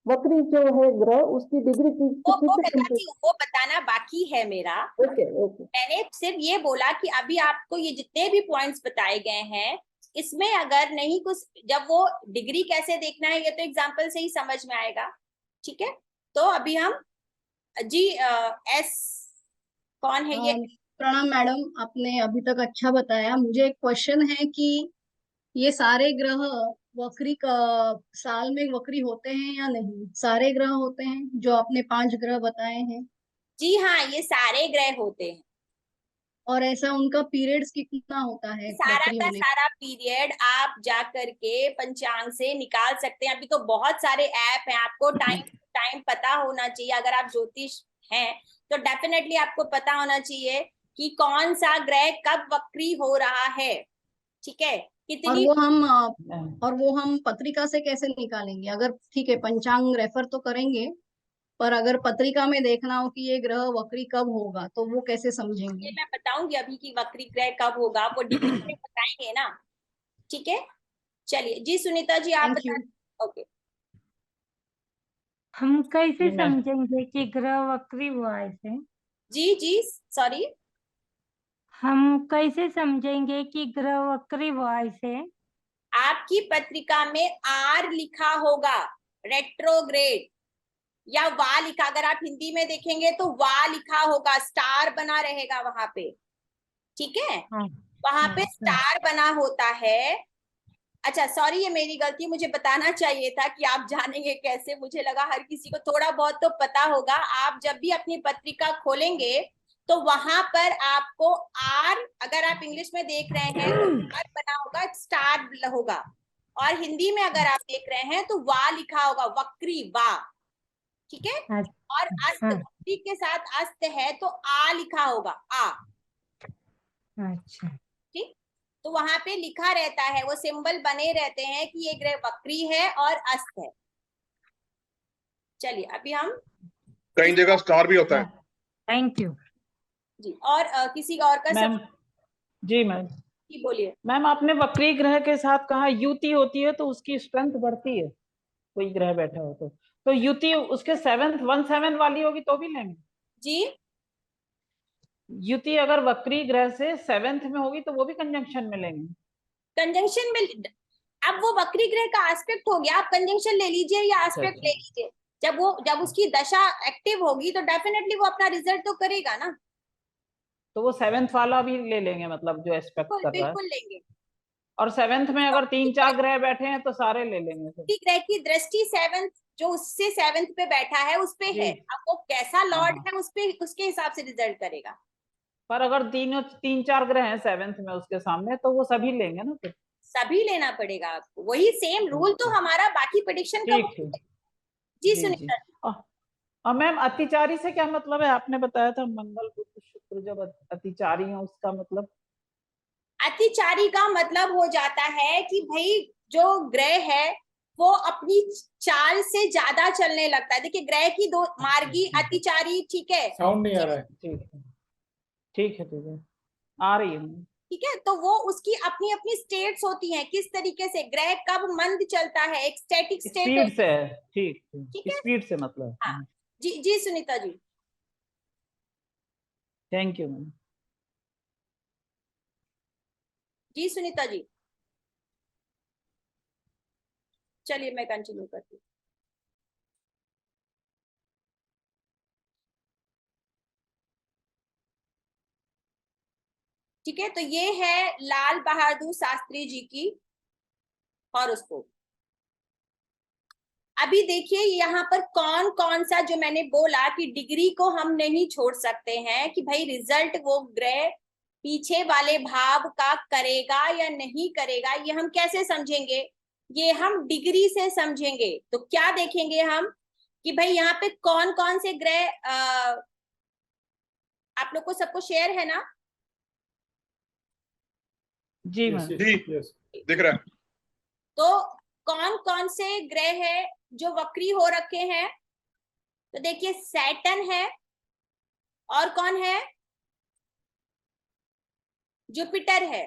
वक्री जो है ग्रह, उसकी डिग्री वो किससे बताती कंपेयर? हूँ, वो बताना बाकी है मेरा। Okay okay. मैंने सिर्फ ये बोला कि अभी आपको ये जितने भी पॉइंट्स बताए गए हैं, इसमें अगर नहीं कुछ, जब वो डिग्री कैसे देखना है ये तो एग्जांपल से ही समझ में आएगा, ठीक है। तो अभी हम जी एस कौन है ये? प्रणाम मैडम, आपने अभी तक अच्छा बताया। मुझे एक क्वेश्चन है कि ये सारे ग्रह वक्री का साल में वक्री होते हैं या नहीं? सारे ग्रह होते हैं जो आपने 5 ग्रह बताए हैं? जी हाँ, ये सारे ग्रह होते हैं। और ऐसा उनका पीरियड्स कितना होता है सारा वक्री का होने? सारा पीरियड आप जा करके पंचांग से निकाल सकते हैं। अभी तो बहुत सारे ऐप हैं, आपको टाइम पता होना चाहिए। अगर आप ज्योतिष हैं तो डेफिनेटली आपको पता होना चाहिए कि कौन सा ग्रह कब वक्री हो रहा है, ठीक है, कितनी। और वो हम पत्रिका से कैसे निकालेंगे? अगर ठीक है पंचांग रेफर तो करेंगे, पर अगर पत्रिका में देखना हो कि ये ग्रह वक्री कब होगा तो वो कैसे समझेंगे? ये मैं बताऊंगी अभी कि वक्री ग्रह कब होगा, वो डिग्री में बताएंगे ना, ठीक है। चलिए जी सुनीता जी आप बता। ओके, हम कैसे समझेंगे कि ग्रह वक्री हुआ ऐसे? जी जी सॉरी, हम कैसे समझेंगे कि ग्रह वक्री हुआ ऐसे? आपकी पत्रिका में आर लिखा होगा, रेट्रोग्रेड, या वा लिखा, अगर आप हिंदी में देखेंगे तो वा लिखा होगा, स्टार बना रहेगा वहां पे, ठीक है। वहां पे स्टार बना होता है। अच्छा सॉरी, ये मेरी गलती, मुझे बताना चाहिए था कि आप जानेंगे कैसे, मुझे लगा हर किसी को थोड़ा बहुत तो पता होगा। आप जब भी अपनी पत्रिका खोलेंगे तो वहां पर आपको आर, अगर आप इंग्लिश में देख रहे हैं तो आर बना होगा, स्टार होगा, और हिंदी में अगर आप देख रहे हैं तो वा लिखा होगा, वक्री वा, ठीक है। और अस्त, वक्री के साथ अस्त है तो आ लिखा होगा, आ, अच्छा ठीक। तो वहां पे लिखा रहता है, वो सिंबल बने रहते हैं कि ये ग्रह वक्री है और अस्त है। चलिए अभी हम, कई जगह स्टार भी होता है। थैंक यू जी, और किसी और का मैम। जी मैम, जी बोलिए। मैम आपने वक्री ग्रह के साथ कहा युति होती है तो उसकी स्ट्रेंथ बढ़ती है, कोई ग्रह बैठा हो तो युति उसके 7th 1/7 वाली होगी तो भी लेंगे जी युति अगर वक्री ग्रह से 7th में होगी तो वो भी कंजंक्शन में लेंगे। कंजंक्शन में, अब वो वक्री ग्रह का एस्पेक्ट हो गया, आप कंजंक्शन ले लीजिए या एस्पेक्ट ले लीजिए, जब उसकी दशा एक्टिव होगी तो डेफिनेटली वो अपना रिजल्ट तो करेगा ना। तो वो 7th वाला भी ले लेंगे, मतलब जो एस्पेक्ट कर रहा है। बिल्कुल लेंगे। और 7th में अगर 3-4 ग्रह बैठे हैं तो सारे ले लेंगे फिर। ग्रह की दृष्टि 7th जो उससे 7th पे बैठा है उस पे है, अब वो कैसा लॉर्ड है उस पे, उसके हिसाब से रिजल्ट करेगा। पर अगर 3-4 ग्रह हैं 7th में उसके सामने तो वो सभी लेंगे ना फिर। सभी लेना पड़ेगा आपको, वही सेम रूल तो हमारा बाकी प्रेडिक्शन का। जी सुनीता। और मैम अतिचारी से क्या मतलब है? आपने बताया था मंगल बुध शुक्र जब अतिचारी है उसका मतलब। अतिचारी का मतलब हो जाता है कि भाई जो ग्रह है वो अपनी चाल से ज्यादा चलने लगता है। देखिए ग्रह की दो मार्गी अतिचारी, ठीक है, साउंड नहीं आ रहा है। ठीक है आ रही है। ठीक है, तो वो उसकी अपनी अपनी स्टेट्स होती हैं, किस तरीके से ग्रह कब मंद चलता है, एक स्टैटिक स्टेट स्पीड से है। ठीक है, स्पीड से मतलब। हाँ जी Sunita ji. Thank you ma'am. जी सुनीता जी, चलिए मैं कंटिन्यू करती हूँ। ठीक है, तो ये है लाल बहादुर शास्त्री जी की हॉरोस्कोप। अभी देखिए यहाँ पर कौन कौन सा, जो मैंने बोला कि डिग्री को हम नहीं छोड़ सकते हैं कि भाई रिजल्ट वो ग्रह पीछे वाले भाव का करेगा या नहीं करेगा, ये हम कैसे समझेंगे? ये हम डिग्री से समझेंगे। तो क्या देखेंगे हम कि भाई यहाँ पे कौन कौन से ग्रह आप लोग को सबको शेयर है ना? जी मैम। जी दिख रहा है। तो कौन कौन से ग्रह है जो वक्री हो रखे हैं? तो देखिए सैटर्न है, और कौन है? जुपिटर है,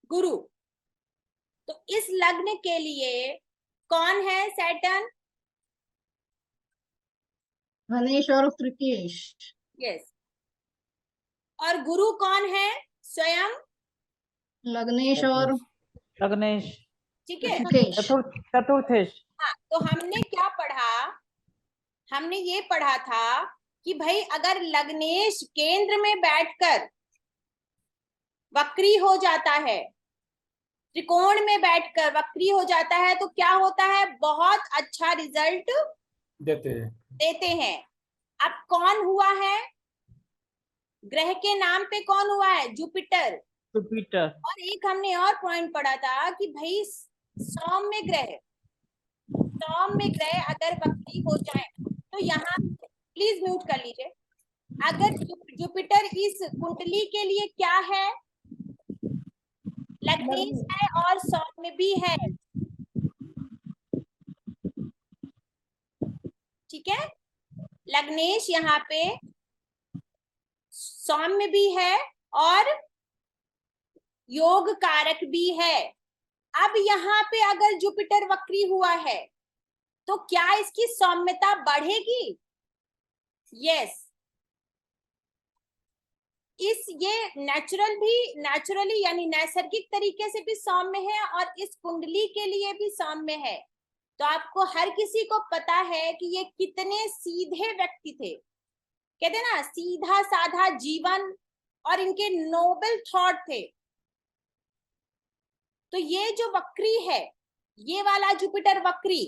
गुरु। तो इस लग्न के लिए कौन है सैटर्न? धनेश और तृतीयेश। यस। और गुरु कौन है? स्वयं लग्नेश और लग्नेश। ठीक है, चतुर्थेश। हाँ, तो हमने क्या पढ़ा? हमने ये पढ़ा था कि भाई अगर लग्नेश केंद्र में बैठकर वक्री हो जाता है, त्रिकोण में बैठकर वक्री हो जाता है, तो क्या होता है? बहुत अच्छा रिजल्ट देते हैं। अब कौन हुआ है? ग्रह के नाम पे कौन हुआ है? जुपिटर। और एक हमने और पॉइंट पढ़ा था कि भाई सौम्य ग्रह अगर वक्री हो जाए तो यहाँ प्लीज म्यूट कर लीजिए। अगर जुपिटर इस कुंडली के लिए क्या है? लग्नेश है और सौम्य भी है। ठीक है, लग्नेश यहाँ पे सौम्य भी है और योग कारक भी है। अब यहाँ पे अगर जुपिटर वक्री हुआ है तो क्या इसकी सौम्यता बढ़ेगी? यस। ये नेचुरली यानी नैसर्गिक तरीके से भी सौम्य है और इस कुंडली के लिए भी सौम्य है। तो आपको हर किसी को पता है कि ये कितने सीधे व्यक्ति थे, कहते हैं ना सीधा साधा जीवन, और इनके नोबल थॉट थे। तो ये जो वक्री है, ये वाला जुपिटर वक्री,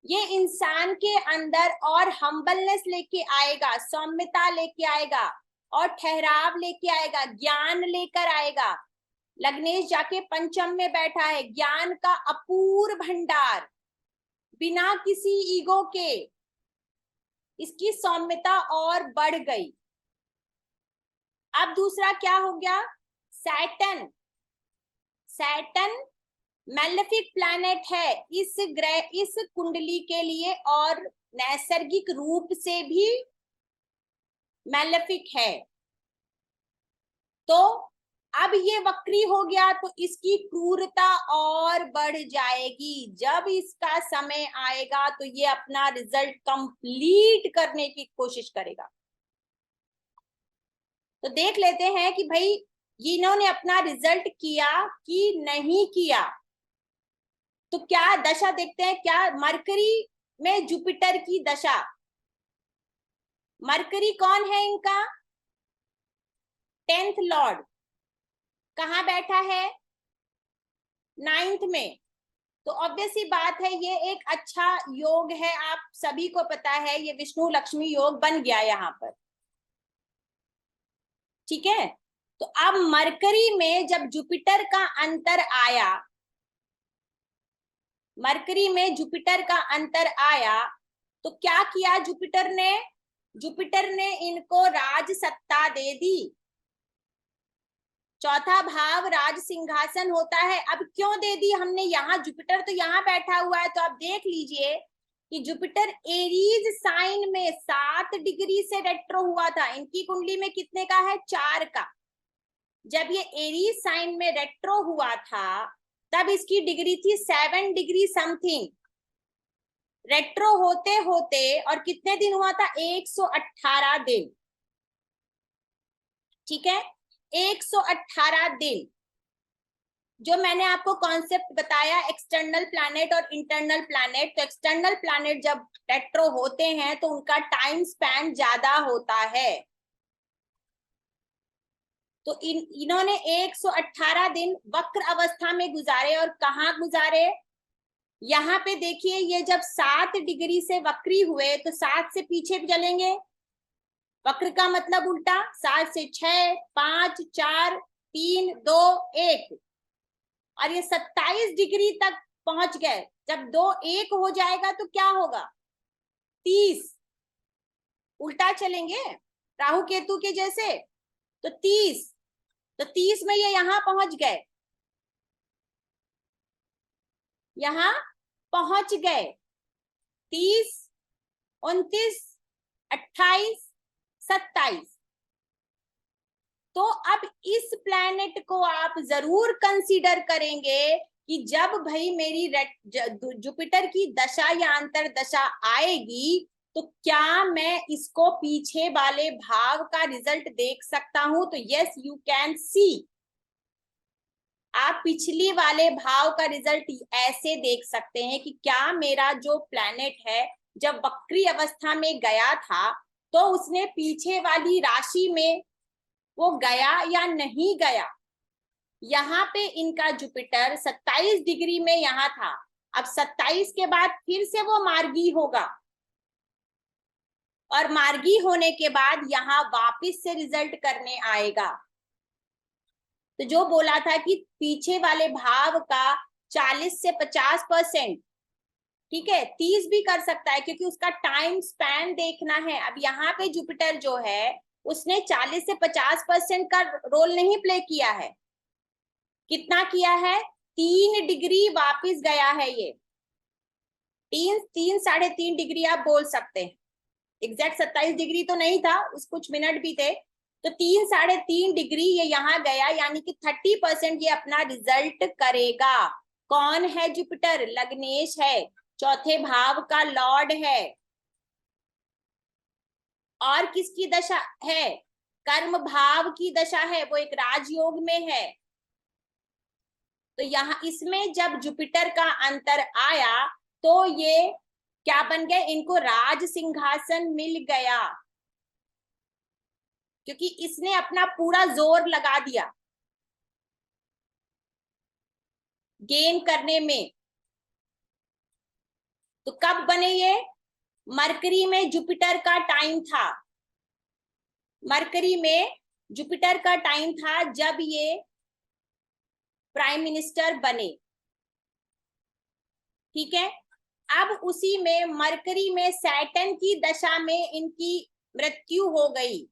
ये इंसान के अंदर और हम्बलनेस लेके आएगा, सौम्यता लेके आएगा और ठहराव लेके आएगा, ज्ञान लेकर आएगा। लग्नेश जाके पंचम में बैठा है, ज्ञान का अपूर्व भंडार, बिना किसी ईगो के इसकी सौम्यता और बढ़ गई। अब दूसरा क्या हो गया? सैटर्न मैलेफिक प्लैनेट है इस ग्रह, इस कुंडली के लिए, और नैसर्गिक रूप से भी मैलेफिक है। तो अब ये वक्री हो गया तो इसकी क्रूरता और बढ़ जाएगी। जब इसका समय आएगा तो ये अपना रिजल्ट कंप्लीट करने की कोशिश करेगा। तो देख लेते हैं कि भाई इन्होंने अपना रिजल्ट किया कि नहीं किया। तो क्या दशा देखते हैं, क्या मरकरी में जुपिटर की दशा। मरकरी कौन है इनका? 10th Lord. कहाँ बैठा है? 9th में। तो ऑब्वियस ही बात है ये एक अच्छा योग है, आप सभी को पता है ये विष्णु लक्ष्मी योग बन गया यहाँ पर। ठीक है, तो अब मरकरी में जब जुपिटर का अंतर आया, मरकरी में जुपिटर का अंतर आया तो क्या किया जुपिटर ने? जुपिटर ने इनको राज सत्ता दे दी। चौथा भाव राज सिंहासन होता है। अब क्यों दे दी हमने? यहाँ जुपिटर तो यहाँ बैठा हुआ है, तो आप देख लीजिए कि जुपिटर एरीज साइन में 7 डिग्री से रेट्रो हुआ था। इनकी कुंडली में कितने का है? 4 का। जब ये एरीज साइन में रेट्रो हुआ था तब इसकी डिग्री थी 7 डिग्री समथिंग। रेट्रो होते होते और कितने दिन हुआ था? 118 दिन। ठीक है, 118 दिन। जो मैंने आपको कॉन्सेप्ट बताया एक्सटर्नल प्लैनेट और इंटरनल प्लैनेट, तो एक्सटर्नल प्लैनेट जब रेट्रो होते हैं तो उनका टाइम स्पैन ज्यादा होता है। तो इन्होंने 118 दिन वक्र अवस्था में गुजारे। और कहाँ गुजारे? यहाँ पे देखिए, ये जब 7 डिग्री से वक्री हुए तो 7 से पीछे चलेंगे। वक्र का मतलब उल्टा, 7 से 6, 5, 4, 3, 2, 1 और ये 27 डिग्री तक पहुंच गए। जब 2 1 हो जाएगा तो क्या होगा? 30। उल्टा चलेंगे राहु केतु के जैसे, तो 30। तो 30 में ये यहां पहुंच गए, यहां पहुंच गए। 30, 29, 28, 27। तो अब इस प्लैनेट को आप जरूर कंसीडर करेंगे कि जब भाई मेरी जुपिटर की दशा या अंतर दशा आएगी तो क्या मैं इसको पीछे वाले भाव का रिजल्ट देख सकता हूं? तो यस यू कैन सी। आप पिछली वाले भाव का रिजल्ट ऐसे देख सकते हैं कि क्या मेरा जो प्लैनेट है जब वक्री अवस्था में गया था तो उसने पीछे वाली राशि में वो गया या नहीं गया। यहाँ पे इनका जुपिटर 27 डिग्री में यहाँ था। अब 27 के बाद फिर से वो मार्गी होगा और मार्गी होने के बाद यहाँ वापस से रिजल्ट करने आएगा। तो जो बोला था कि पीछे वाले भाव का 40 से 50%, ठीक है, 30 भी कर सकता है क्योंकि उसका टाइम स्पैन देखना है। अब यहाँ पे जुपिटर जो है उसने 40 से 50% का रोल नहीं प्ले किया है। कितना किया है? 3 डिग्री वापस गया है। ये 3 साढ़े 3 डिग्री आप बोल सकते हैं। एग्जैक्ट 27 डिग्री तो नहीं था, उस कुछ मिनट भी थे। तो 3 साढ़े 3 डिग्री ये यहाँ गया, यानी कि 30% ये अपना रिजल्ट करेगा। कौन है जुपिटर? लग्नेश है, चौथे भाव का लॉर्ड है। और किसकी दशा है? कर्म भाव की दशा है, वो एक राजयोग में है। तो यहाँ इसमें जब जुपिटर का अंतर आया तो ये क्या बन गए? इनको राज सिंहासन मिल गया क्योंकि इसने अपना पूरा जोर लगा दिया गेन करने में। तो कब बने ये? मरकरी में जुपिटर का टाइम था। मरकरी में जुपिटर का टाइम था जब ये प्राइम मिनिस्टर बने। ठीक है, अब उसी में मरकरी में सैटर्न की दशा में इनकी मृत्यु हो गई।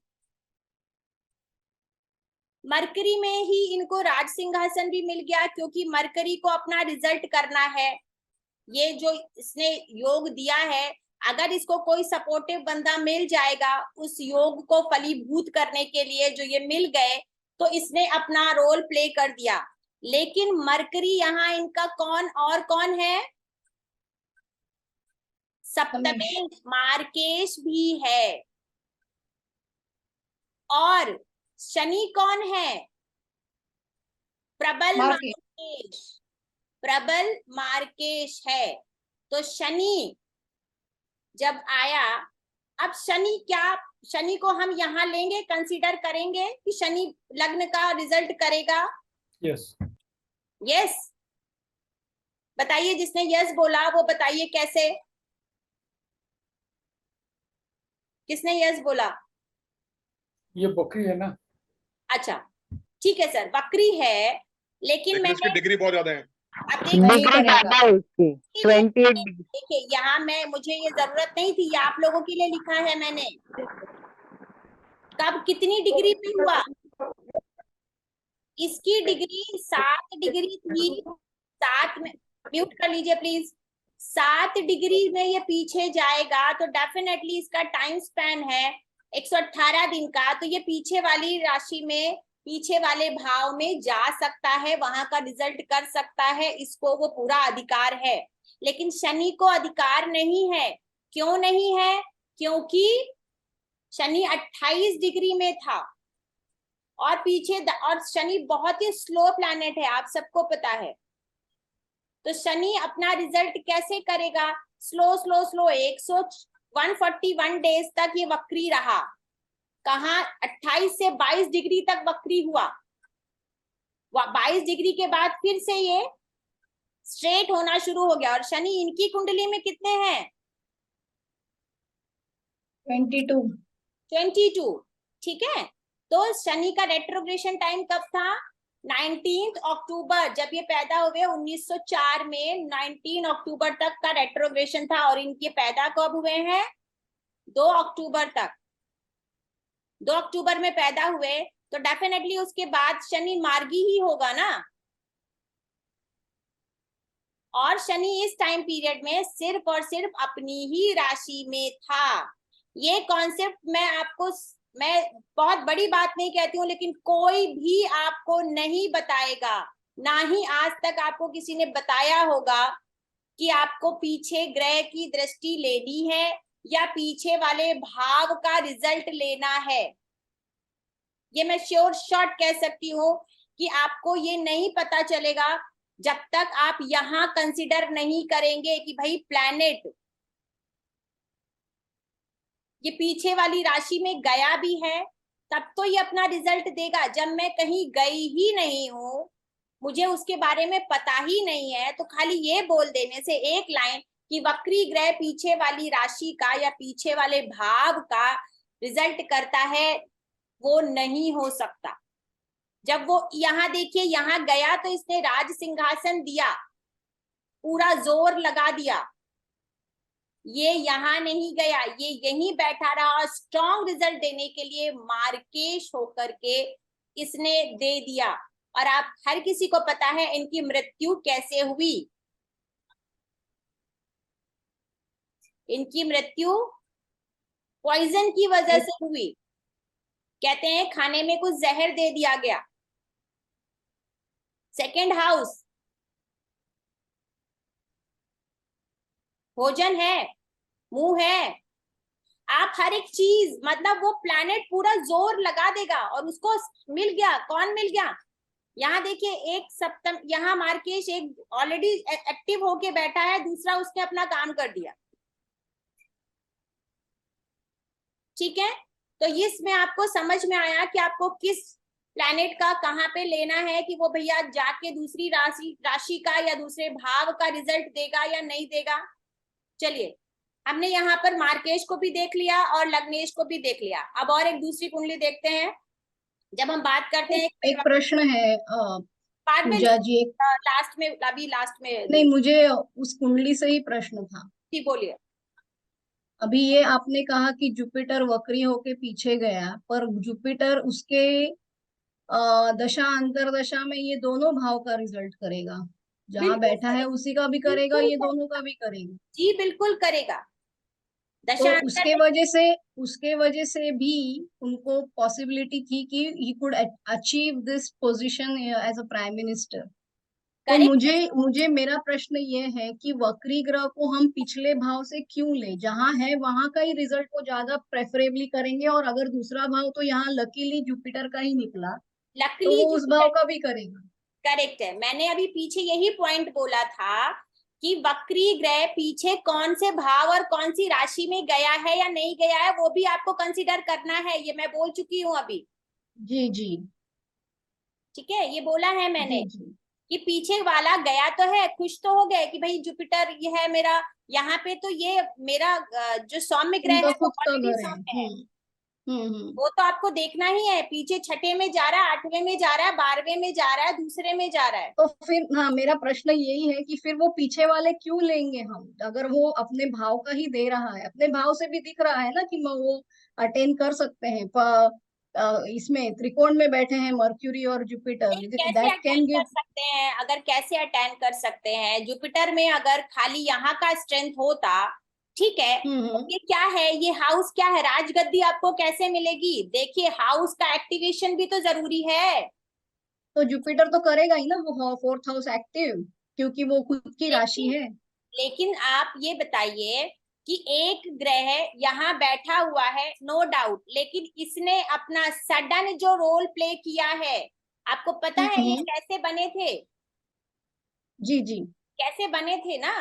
मरकरी में ही इनको राज सिंहासन भी मिल गया क्योंकि मरकरी को अपना रिजल्ट करना है। ये जो इसने योग दिया है, अगर इसको कोई सपोर्टिव बंदा मिल जाएगा उस योग को फलीभूत करने के लिए, जो ये मिल गए तो इसने अपना रोल प्ले कर दिया। लेकिन मरकरी यहाँ इनका कौन है? सप्तमे मार्केश भी है। और शनि कौन है? प्रबल मार्केश। प्रबल मार्केश है। तो शनि जब आया, अब शनि को हम यहाँ लेंगे, कंसीडर करेंगे कि शनि लग्न का रिजल्ट करेगा। यस यस बताइए, जिसने यस बोला वो बताइए कैसे, किसने यस बोला? ये बकरी है ना। अच्छा ठीक है सर, बकरी है, लेकिन लेकिन इसकी मैंने डिग्री बहुत ज्यादा है। अब देखिए यहाँ मुझे ये जरूरत नहीं थी, ये आप लोगों के लिए लिखा है मैंने। कब कितनी डिग्री पे हुआ? इसकी डिग्री 7 डिग्री थी। 7 में, म्यूट कर लीजिए प्लीज। 7 डिग्री में ये पीछे जाएगा तो डेफिनेटली इसका टाइम स्पैन है 118 दिन का। तो ये पीछे वाली राशि में, पीछे वाले भाव में जा सकता है, वहां का रिजल्ट कर सकता है, इसको वो पूरा अधिकार है। लेकिन शनि को अधिकार नहीं है। क्यों नहीं है? क्योंकि शनि 28 डिग्री में था और पीछे, और शनि बहुत ही स्लो प्लैनेट है, आप सबको पता है। तो शनि अपना रिजल्ट कैसे करेगा? स्लो स्लो स्लो 141 डेज तक ये वक्री रहा। कहाँ? 28 से 22 डिग्री तक वक्री हुआ। 22 डिग्री के बाद फिर से ये स्ट्रेट होना शुरू हो गया। और शनि इनकी कुंडली में कितने हैं? 22। ठीक है। तो शनि का रेट्रोग्रेशन टाइम कब था? 19 अक्टूबर, जब ये पैदा हुए 1904 में 19 अक्टूबर तक का रेट्रोग्रेशन था। और इनके पैदा कब हुए हैं? 2 अक्टूबर तक। 2 अक्टूबर में पैदा हुए तो डेफिनेटली उसके बाद शनि मार्गी ही होगा ना। और शनि इस टाइम पीरियड में सिर्फ और सिर्फ अपनी ही राशि में था। ये कॉन्सेप्ट मैं बहुत बड़ी बात नहीं कहती हूँ, लेकिन कोई भी आपको नहीं बताएगा, ना ही आज तक आपको किसी ने बताया होगा कि आपको पीछे ग्रह की दृष्टि लेनी है या पीछे वाले भाव का रिजल्ट लेना है। ये मैं श्योर शॉर्ट कह सकती हूँ कि आपको ये नहीं पता चलेगा जब तक आप यहाँ कंसिडर नहीं करेंगे कि भाई प्लैनेट ये पीछे वाली राशि में गया भी है, तब तो ये अपना रिजल्ट देगा। जब मैं कहीं गई ही नहीं हूं, मुझे उसके बारे में पता ही नहीं है, तो खाली ये बोल देने से, एक लाइन कि वक्री ग्रह पीछे वाली राशि का या पीछे वाले भाव का रिजल्ट करता है, वो नहीं हो सकता। जब वो यहाँ देखिए, यहाँ गया तो इसने राज सिंहासन दिया, पूरा जोर लगा दिया। ये यहाँ नहीं गया, ये यहीं बैठा रहा और स्ट्रॉन्ग रिजल्ट देने के लिए मार्केश होकर के इसने दे दिया। और आप हर किसी को पता है इनकी मृत्यु कैसे हुई। इनकी मृत्यु पॉइजन की वजह से हुई। कहते हैं खाने में कुछ जहर दे दिया गया। सेकंड हाउस भोजन है, मुंह है, आप हर एक चीज, मतलब वो प्लैनेट पूरा जोर लगा देगा। और उसको मिल गया, कौन मिल गया? यहाँ देखिए, एक सप्तम, यहाँ मार्केश एक ऑलरेडी एक्टिव होके बैठा है, दूसरा उसने अपना काम कर दिया। ठीक है, तो इसमें आपको समझ में आया कि आपको किस प्लैनेट का कहाँ पे लेना है, कि वो भैया जाके दूसरी राशि का या दूसरे भाव का रिजल्ट देगा या नहीं देगा। चलिए, हमने यहाँ पर मार्केश को भी देख लिया और लग्नेश को भी देख लिया। अब और एक दूसरी कुंडली देखते हैं। जब हम बात करते हैं, एक प्रश्न है बाद में पूजा जी, लास्ट में, अभी लास्ट में नहीं, मुझे उस कुंडली से ही प्रश्न था। जी बोलिए। अभी ये आपने कहा कि जुपिटर वक्री होके पीछे गया, पर जुपिटर उसके दशा अंतरदशा में ये दोनों भाव का रिजल्ट करेगा। जहाँ बैठा है उसी का भी करेगा, ये दोनों का भी करेगा। जी बिल्कुल करेगा, तो उसके वजह से भी उनको पॉसिबिलिटी थी कि he could achieve this position as a prime minister. तो मुझे मेरा प्रश्न ये है कि वक्री ग्रह को हम पिछले भाव से क्यों ले, जहां है वहां का ही रिजल्ट को ज्यादा प्रेफरेबली करेंगे, और अगर दूसरा भाव तो यहाँ लकीली जुपिटर का ही निकला तो वो उस भाव का भी करेगा। करेक्ट है, मैंने अभी पीछे यही पॉइंट बोला था कि वक्री ग्रह पीछे कौन से भाव और कौन सी राशि में गया है या नहीं गया है वो भी आपको कंसीडर करना है, ये मैं बोल चुकी हूँ अभी। जी जी ठीक है, ये बोला है मैंने जी। कि पीछे वाला गया तो है, खुश तो हो गए कि भाई जुपिटर ये है मेरा, यहाँ पे तो ये मेरा जो सौम्य ग्रह है वो ऑलरेडी सौम्य है। वो तो आपको देखना ही है, पीछे छठे में जा रहा है, आठवें में जा रहा है, 12वें में जा रहा है, दूसरे में जा रहा है। तो फिर हाँ, मेरा प्रश्न यही है कि फिर वो पीछे वाले क्यों लेंगे हम, अगर वो अपने भाव का ही दे रहा है। अपने भाव से भी दिख रहा है ना कि वो अटेन कर सकते हैं। इसमें त्रिकोण में बैठे हैं मर्क्यूरी और जुपिटर, कैसे अटेन कर सकते हैं, अगर कैसे अटेन कर सकते हैं, जुपिटर में अगर खाली यहाँ का स्ट्रेंथ होता, ठीक है, ये क्या है, ये हाउस क्या है, राजगद्दी आपको कैसे मिलेगी? देखिए हाउस का एक्टिवेशन भी तो जरूरी है। तो जुपिटर तो करेगा ही ना वो 4th हाउस एक्टिव, क्योंकि वो खुद की राशि है। लेकिन आप ये बताइए कि एक ग्रह यहाँ बैठा हुआ है, नो डाउट, लेकिन इसने अपना सडन जो रोल प्ले किया है, आपको पता है ये कैसे बने थे? जी जी, कैसे बने थे ना?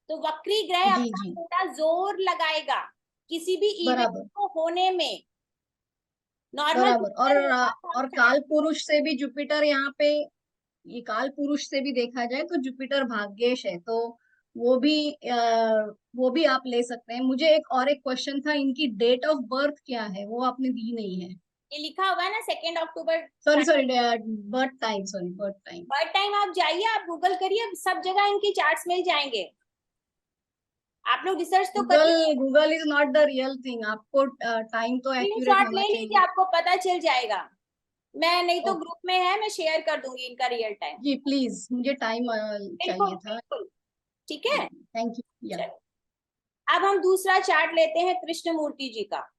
तो वक्री ग्रह अपना पूरा जोर लगाएगा किसी भी इवेंट को होने में। नॉर्मल और काल पुरुष से भी जुपिटर यहाँ पे, ये काल पुरुष से भी देखा जाए तो जुपिटर भाग्येश है, तो वो भी आप ले सकते हैं। मुझे एक क्वेश्चन था, इनकी डेट ऑफ बर्थ क्या है, वो आपने दी नहीं है। ये लिखा हुआ है ना 2 अक्टूबर। Sorry birth time. Birth time आप जाइए, आप गूगल करिए, सब जगह इनकी चार्ट्स मिल जाएंगे। आप लोग रिसर्च तो करिए। Google is not the real thing, आपको टाइम तो एक्यूरेट होना चाहिए। आपको पता चल जाएगा। मैं नहीं तो ग्रुप में है, मैं शेयर कर दूंगी इनका रियल टाइम। जी प्लीज, मुझे टाइम चाहिए था। ठीक है, थैंक यू। अब हम दूसरा चार्ट लेते हैं कृष्णमूर्ति जी का।